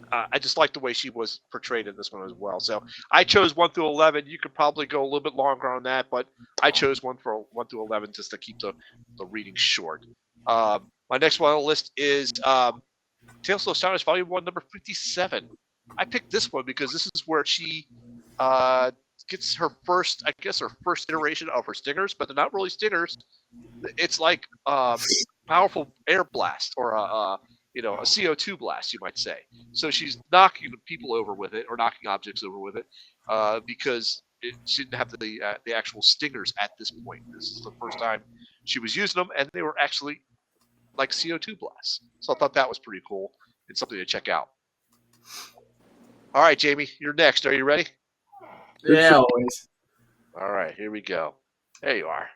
I just like the way she was portrayed in this one as well. So I chose 1 through 11. You could probably go a little bit longer on that, but I chose 1 through 11 just to keep the reading short. My next one on the list is Tales of Osiris Volume 1, number 57. I picked this one because this is where she gets her first, I guess, her first iteration of her stingers, but they're not really stingers. It's like powerful air blast or a CO2 blast, you might say. So she's knocking people over with it or knocking objects over with it because she didn't have the actual stingers at this point. This is the first time she was using them, and they were actually like CO2 blasts. So I thought that was pretty cool and something to check out. All right, Jamie, you're next. Are you ready? Yeah, always. All right, here we go. There you are.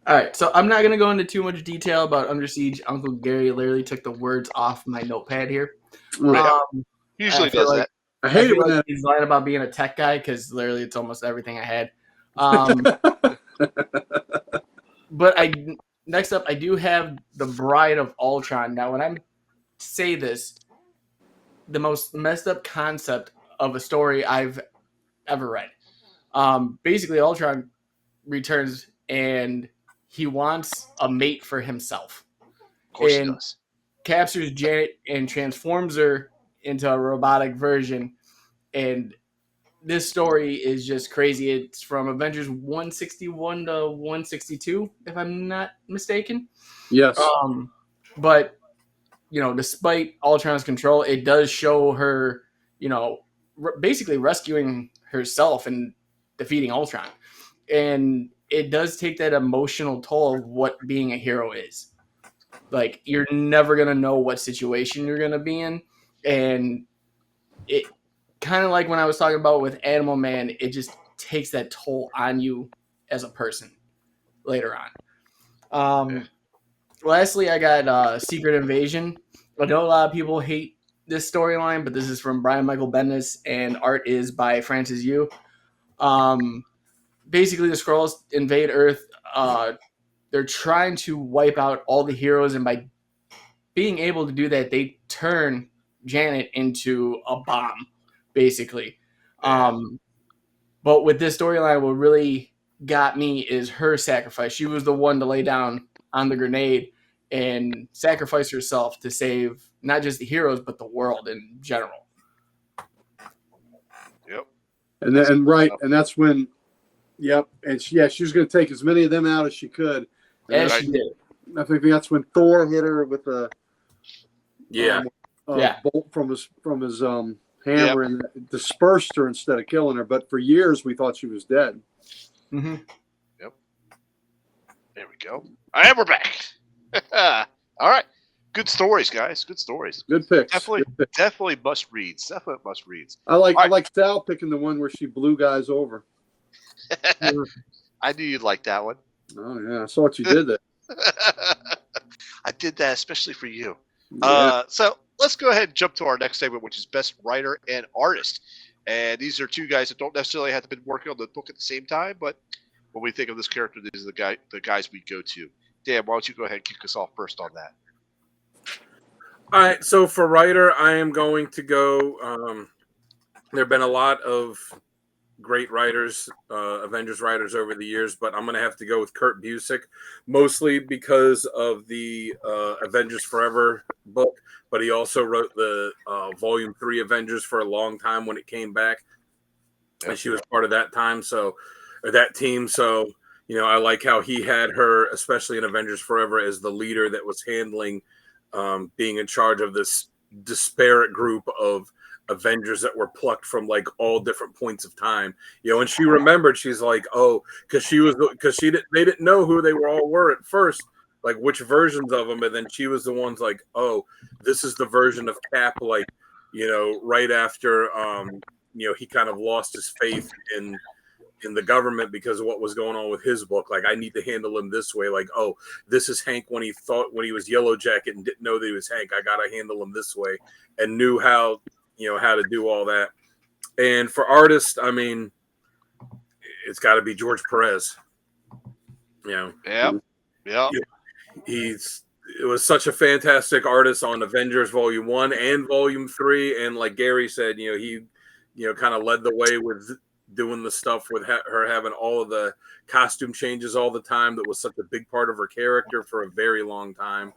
All right, so I'm not going to go into too much detail about Under Siege. Uncle Gary literally took the words off my notepad here. Usually I feel does like, that. I hate it when that. he's lying about being a tech guy because literally it's almost everything I had. But next up, I do have The Bride of Ultron. Now, when I say this, the most messed up concept of a story I've ever read. Basically, Ultron returns and he wants a mate for himself. Of course and he does. Captures Janet and transforms her into a robotic version. And this story is just crazy. It's from Avengers 161 to 162, if I'm not mistaken. Yes. But despite Ultron's control, it does show her, basically rescuing herself and defeating Ultron. And it does take that emotional toll of what being a hero is. Like, you're never going to know what situation you're going to be in. And it kind of like when I was talking about with Animal Man, it just takes that toll on you as a person later on. Lastly, I got Secret Invasion. I know a lot of people hate this storyline, but this is from Brian Michael Bendis, and art is by Francis Yu. Basically, the Skrulls invade Earth. They're trying to wipe out all the heroes, and by being able to do that, they turn Janet into a bomb, basically. But with this storyline, what really got me is her sacrifice. She was the one to lay down on the grenade and sacrifice herself to save not just the heroes, but the world in general. Yep. And that's when, and she was going to take as many of them out as she could. As she did. I think that's when Thor hit her with a bolt from his hammer and dispersed her instead of killing her. But for years, we thought she was dead. Mm-hmm. Yep. There we go. And we're back. All right. Good stories, guys. Good stories. Good picks. Definitely must reads. Definitely must reads. I like Sal picking the one where she blew guys over. I knew you'd like that one. Oh yeah, I saw what you did there. I did that especially for you. Yeah. So let's go ahead and jump to our next segment, which is Best Writer and Artist. And these are two guys that don't necessarily have to be working on the book at the same time, but when we think of this character, these are the guys we go to. Dan, why don't you go ahead and kick us off first on that? All right, so for writer, I am going to go. There have been a lot of great writers, Avengers writers over the years, but I'm going to have to go with Kurt Busiek, mostly because of the Avengers Forever book, but he also wrote the Volume 3 Avengers for a long time when it came back, and she was part of that team. So, I like how he had her, especially in Avengers Forever, as the leader that was handling being in charge of this disparate group of Avengers that were plucked from like all different points of time, and she remembered, she's like, because they didn't know who they all were at first, like which versions of them, and then she was the ones like, this is the version of Cap, like, right after he kind of lost his faith in in the government because of what was going on with his book. Like, I need to handle him this way. Like, oh, this is Hank when he was Yellow Jacket and didn't know that he was Hank. I got to handle him this way, and knew how to do all that. And for artists, I mean, it's got to be George Perez. Yeah. It was such a fantastic artist on Avengers Volume 1 and Volume 3. And like Gary said, he kind of led the way with doing the stuff with her having all of the costume changes all the time. That was such a big part of her character for a very long time.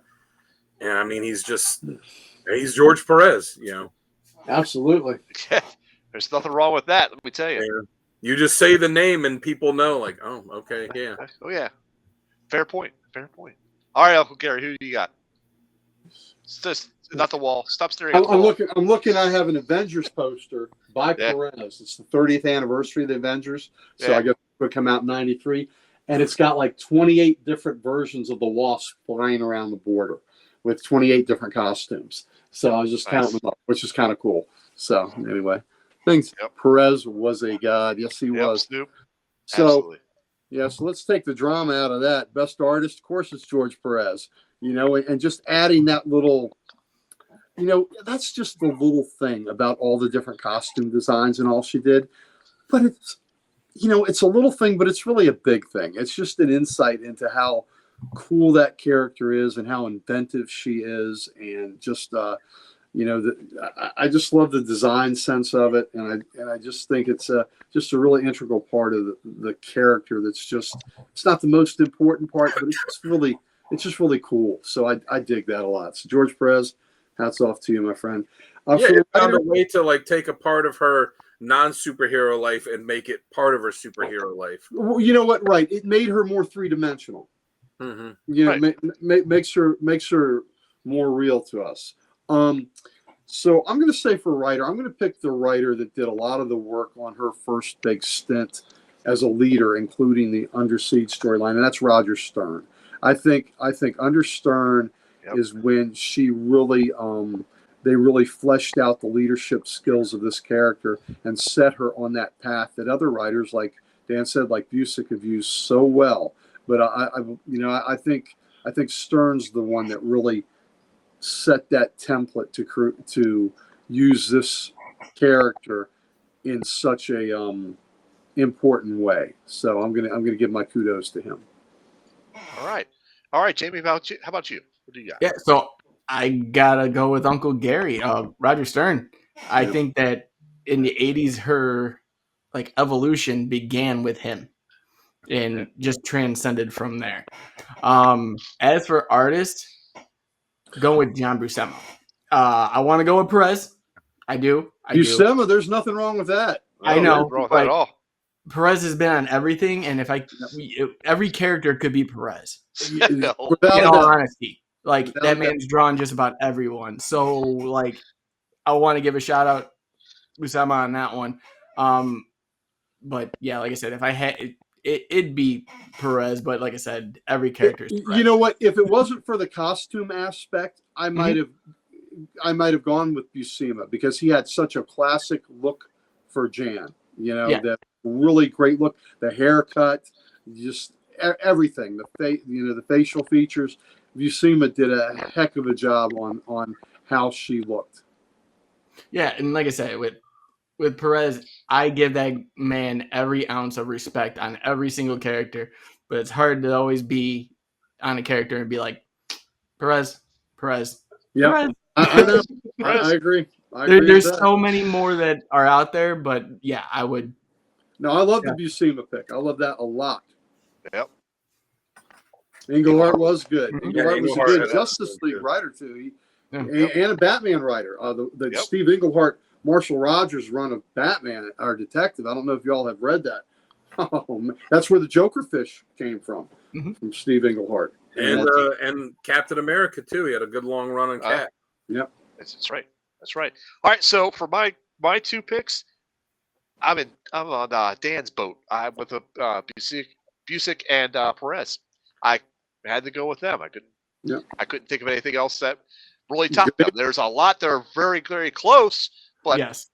And I mean, he's George Perez, Absolutely. There's nothing wrong with that. Let me tell you. Yeah. You just say the name and people know, like, oh, okay, yeah. Oh, yeah. Fair point. All right, Uncle Gary, who do you got? It's just not the wall. Stop staring at the wall. I'm looking. I have an Avengers poster by Perez. It's the 30th anniversary of the Avengers, so I guess it would come out in '93, and it's got like 28 different versions of the Wasp flying around the border with 28 different costumes. So I was just counting them up, which is kind of cool. So anyway, Perez was a god. Yes, he was. Snoop. So. Absolutely. Yeah, so let's take the drama out of that. Best artist, of course, it's George Perez. And just adding that little, that's just the little thing about all the different costume designs and all she did. But it's, it's a little thing, but it's really a big thing. It's just an insight into how cool that character is and how inventive she is, and just, I just love the design sense of it, and I just think it's just a really integral part of the character. That's just, it's not the most important part, but it's just really cool. So I dig that a lot. So George Perez, hats off to you, my friend. It found a way to like take a part of her non-superhero life and make it part of her superhero life. Well, you know what? Right, it made her more three-dimensional. Makes her more real to us. So I'm going to say for writer, I'm going to pick the writer that did a lot of the work on her first big stint as a leader, including the Under Siege storyline, and that's Roger Stern. I think Under Stern is when she really, they really fleshed out the leadership skills of this character and set her on that path that other writers, like Dan said, like Busiek, have used so well. But I think Stern's the one that really set that template to use this character in such a important way. So I'm gonna give my kudos to him. All right, Jamie. How about you? What do you got? Yeah, so I gotta go with Uncle Gary, Roger Stern. I think that in the '80s, her like evolution began with him, and just transcended from there. As for artists, go with John Buscema. I want to go with Perez. I do. Buscema, there's nothing wrong with that. I know. Nothing wrong with that at all. Perez has been on everything, and every character could be Perez. In all honesty, like that man's drawn just about everyone. So, like, I want to give a shout out Buscema on that one. But yeah, like I said, if I had it'd be Perez. But like I said, every character is Perez. You know what? If it wasn't for the costume aspect, I might have gone with Buscema because he had such a classic look for Jan. That really great look, the haircut, just everything, the facial features. Buscema did a heck of a job on how she looked. Yeah, and like I said, with Perez, I give that man every ounce of respect on every single character, but it's hard to always be on a character and be like, Perez. Yeah, I agree. There's so many more that are out there, but yeah, I would. No, I love the Buscema pick. I love that a lot. Yep. Englehart was good. Mm-hmm. Englehart was a good Justice League writer too. And a Batman writer. Steve Englehart, Marshall Rogers run of Batman, our detective. I don't know if y'all have read that. That's where the Joker fish came from Steve Englehart. And Captain America too. He had a good long run on Cap. Yep. That's right. All right. So for my two picks, I'm on Dan's boat. I'm with Busiek and Perez. I had to go with them. I couldn't think of anything else that really topped them. There's a lot that are very, very close, but yes,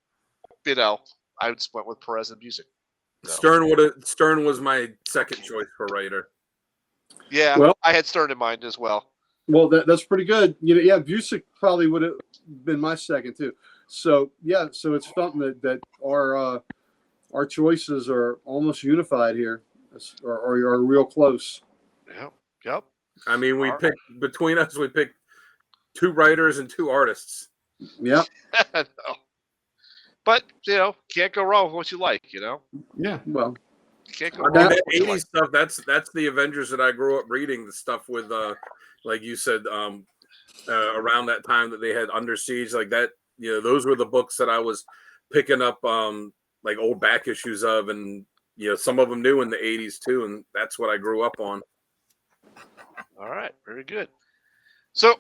I just went with Perez and Busiek. So. Stern was my second choice for writer. Yeah, Well- I had Stern in mind as well. Well, that's pretty good. Yeah, Busick probably would have been my second too. So yeah, so it's something that our choices are almost unified here, or are real close. Yep. I mean, we All right. picked between us. We picked 2 writers and 2 artists. Yeah. No. But can't go wrong with what you like. Yeah. Well, You can't go I wrong mean, with that what you 80s like. stuff. That's the Avengers that I grew up reading. The stuff with, like you said, around that time that they had Under Siege, like that. Those were the books that I was picking up, like old back issues of, and some of them new in the 80s too, and that's what I grew up on. All right, very good. So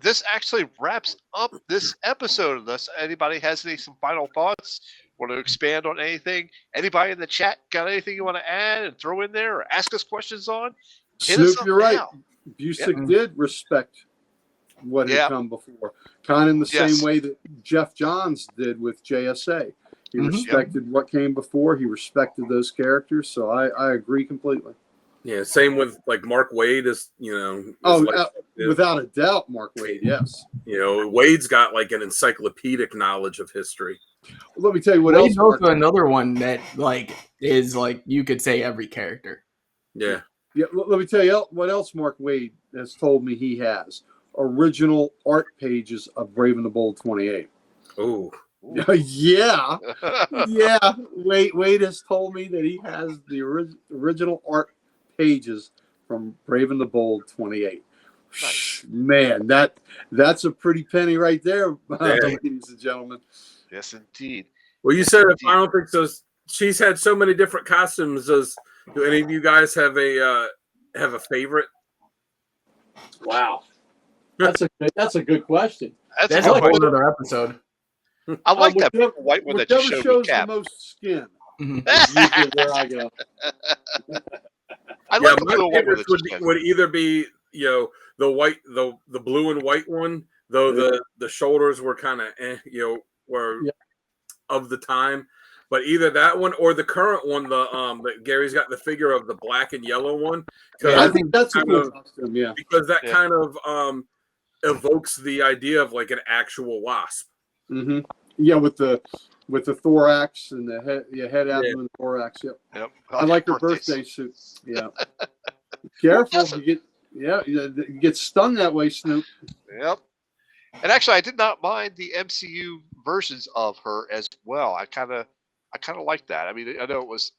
this actually wraps up this episode. Unless anybody has some final thoughts, want to expand on anything, anybody in the chat got anything you want to add and throw in there or ask us questions on? Hit us Snoop, up you're right. now. Busick did respect what had come before, kind of in the same way that Jeff Johns did with JSA. He respected what came before. He respected those characters. So I agree completely. Yeah, same with like Mark Waid is, without a doubt, Mark Waid. Yes. Wade's got like an encyclopedic knowledge of history. Let me tell you what Wade's else. also another one that is you could say every character. Yeah. Yeah. Let me tell you what else Mark Waid has told me he has. Original art pages of Brave and the Bold 28. Oh. Yeah. Yeah. Wade has told me that he has the original art pages from Brave and the Bold 28. Nice. Man, that's a pretty penny right there, ladies and gentlemen. Yes, indeed. Well, you said I don't think so. She's had so many different costumes. Do any of you guys have a favorite? Wow. That's a good question. That's a whole other episode. I like that white one that you showed shows me, Cap. the most skin. Mm-hmm. Usually where I go. I like the blue one would either be the white, the blue and white one, though the shoulders were kind of were of the time. But either that one or the current one, that Gary's got the figure of the black and yellow one. I think that's a cool costume, because that kind of evokes the idea of like an actual wasp. Mm-hmm. Yeah, with the thorax and the head abdomen, thorax. Yep. I like her birthday suit. Yeah. Careful, you get stung that way, Snoop. Yep. And actually, I did not mind the MCU versions of her as well. I kind of like that. I mean, I know it was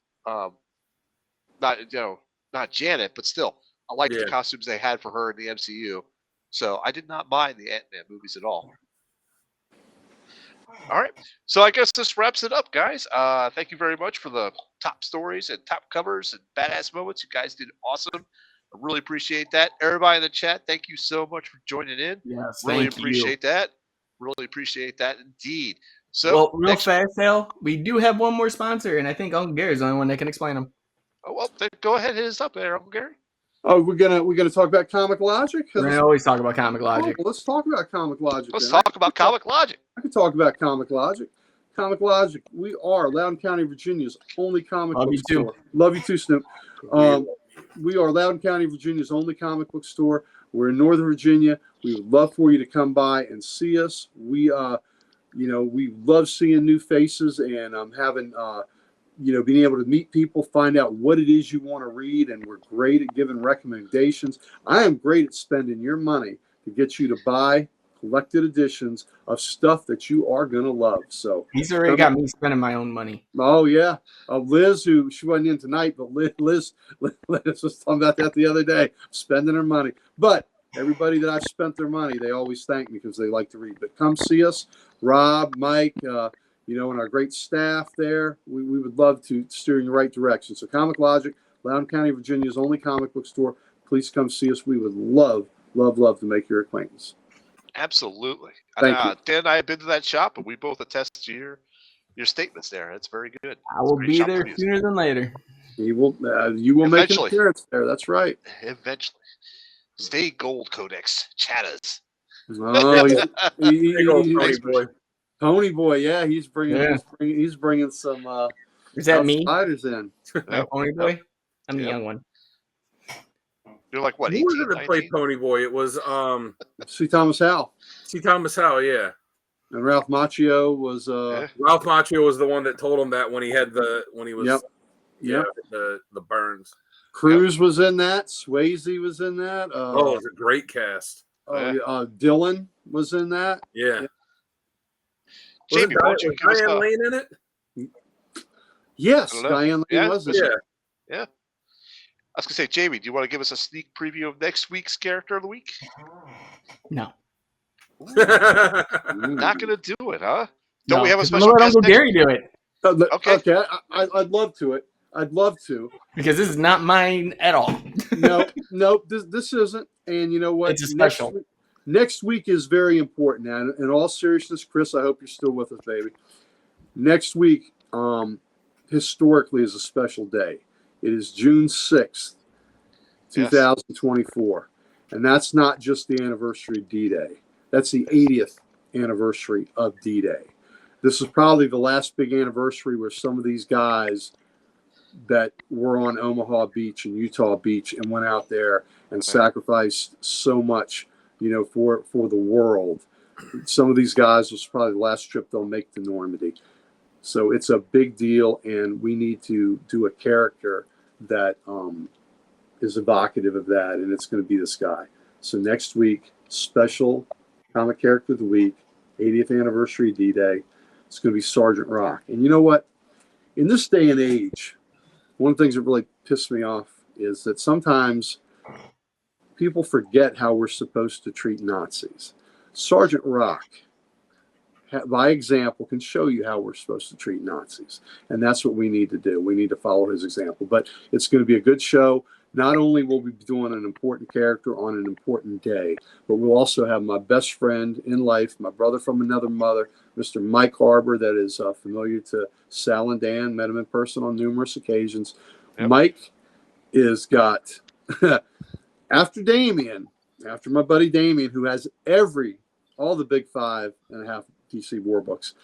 not Janet, but still, I liked the costumes they had for her in the MCU. So I did not mind the Ant-Man movies at all. All right. So I guess this wraps it up, guys. Thank you very much for the top stories and top covers and badass moments. You guys did awesome. I really appreciate that. Everybody in the chat, thank you so much for joining in. Yes, really appreciate that. Really appreciate that indeed. So, well, real fast, Al, we do have one more sponsor, and I think Uncle Gary's the only one that can explain them. Oh well, then go ahead and hit us up there, Uncle Gary. Oh, we're gonna talk about Comic Logic. We're gonna always talk about Comic Logic. Well, let's talk about Comic Logic. Let's talk about Comic Logic. I can talk about Comic Logic. Comic Logic. We are Loudoun County, Virginia's only comic book store. Love you too, Snoop. We are Loudoun County, Virginia's only comic book store. We're in Northern Virginia. We would love for you to come by and see us. We love seeing new faces and having being able to meet people, find out what it is you want to read, and we're great at giving recommendations. I am great at spending your money to get you to buy collected editions of stuff that you are going to love. So he's already got me spending my own money. Oh, yeah. Liz, who she wasn't in tonight, but Liz was talking about that the other day, spending her money. But everybody that I've spent their money, they always thank me because they like to read. But come see us, Rob, Mike, and our great staff there. We would love to steer in the right direction. So Comic Logic, Loudoun County, Virginia's only comic book store. Please come see us. We would love to make your acquaintance. Absolutely. Thank you. Dan and I have been to that shop, and we both attest to your statements there. It's very good. I will be there sooner than later. You will make an appearance there. That's right. Eventually. Stay gold, Codex. Chattas. Oh, Tony boy. Yeah, he's bringing some Is that me? Outsiders in. My Yep. pony boy? I'm the Yep. young one. You're like what? Who 18, was it that played 19? Pony Boy? It was C. Thomas Howell. C. Thomas Howell, yeah. And Ralph Macchio was Yeah. Ralph Macchio was the one that told him that when he was Yep. yeah, Yep. the burns. Cruz was in that. Swayze was in that. It was a great cast. Dylan was in that. Yeah. Jamie, why don't you give us Diane Lane in it? Yes, I don't know. Diane Lane Yeah? was in Yeah. it. Yeah. I was gonna say, Jamie, do you want to give us a sneak preview of next week's character of the week? No. Not gonna do it, huh? Don't No, we have a 'cause special I'm gonna let guest Uncle next Gary do it Okay. Okay. I'd love to. I'd love to. because this is not mine at all. No. This isn't. And you know what? It's a special. Next week is very important. And in all seriousness, Chris, I hope you're still with us, baby. Next week, historically, is a special day. It is June 6th, 2024. And that's not just the anniversary of D-Day. That's the 80th anniversary of D-Day. This is probably the last big anniversary where some of these guys that were on Omaha Beach and Utah Beach and went out there and sacrificed so much, for the world. Some of these guys was probably the last trip they'll make to Normandy. So it's a big deal, and we need to do a character that is evocative of that, and it's going to be this guy. So next week, special comic character of the week, 80th anniversary D-Day. It's going to be Sergeant Rock. And you know what? In this day and age, one of the things that really pissed me off is that sometimes people forget how we're supposed to treat Nazis. Sergeant Rock, by example, can show you how we're supposed to treat Nazis. And that's what we need to do. We need to follow his example. But it's going to be a good show. Not only will we be doing an important character on an important day, but we'll also have my best friend in life, my brother from another mother, Mr. Mike Harbor, that is familiar to Sal and Dan, met him in person on numerous occasions. Yep. Mike is got, after my buddy Damien, who has all the big 5.5 DC war books,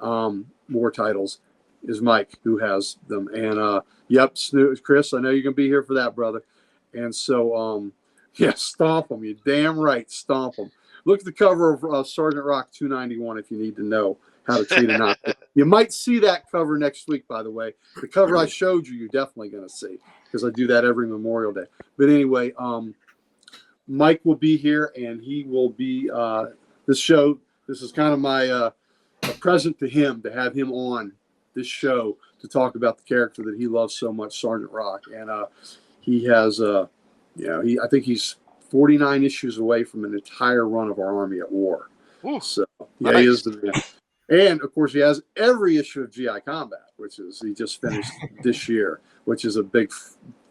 war titles, is Mike, who has them. And yep, Chris, I know you're gonna be here for that, brother. And so stomp them. You damn right, stomp them. Look at the cover of Sergeant Rock 291 if you need to know how to treat a Nazi. You might see that cover next week, by the way. The cover I showed you, you're definitely gonna see, because I do that every Memorial Day. But anyway, Mike will be here, and he will be this show. This is kind of my a present to him, to have him on this show to talk about the character that he loves so much, Sergeant Rock. And he has I think he's 49 issues away from an entire run of our Army at War. Ooh, so nice. He is the man. And of course he has every issue of GI Combat, which is he just finished this year, which is a big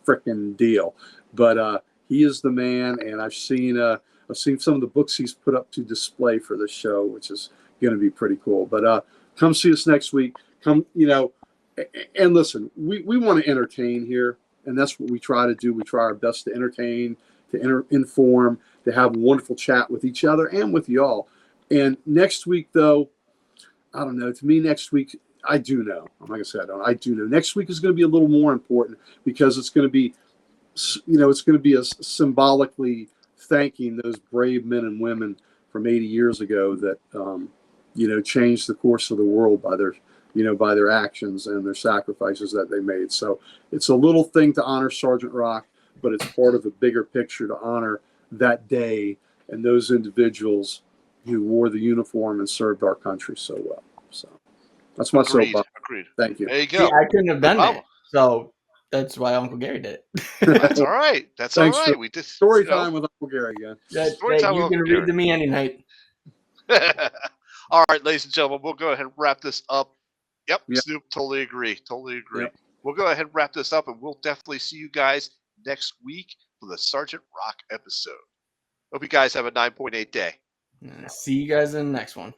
freaking deal. But he is the man, and I've seen some of the books he's put up to display for this show, which is going to be pretty cool. But come see us next week. Come, and listen, we want to entertain here, and that's what we try to do. We try our best to entertain, to inform, to have a wonderful chat with each other and with y'all. And next week, though, I don't know. To me, next week, I do know. I'm not going to say I don't. I do know. Next week is going to be a little more important because it's going to be, it's going to be a symbolically thanking those brave men and women from 80 years ago that, changed the course of the world by their actions and their sacrifices that they made. So it's a little thing to honor Sergeant Rock, but it's part of a bigger picture to honor that day and those individuals who wore the uniform and served our country so well. So that's my soapbox. Agreed. Thank you. There you go. See, I couldn't have done that. So that's why Uncle Gary did it. That's all right. That's all right. We just story time with Uncle Gary again. You can read to me any night. All right, ladies and gentlemen, we'll go ahead and wrap this up. Yep. Snoop, totally agree. Yep. We'll go ahead and wrap this up, and we'll definitely see you guys next week for the Sergeant Rock episode. Hope you guys have a 9.8 day. See you guys in the next one.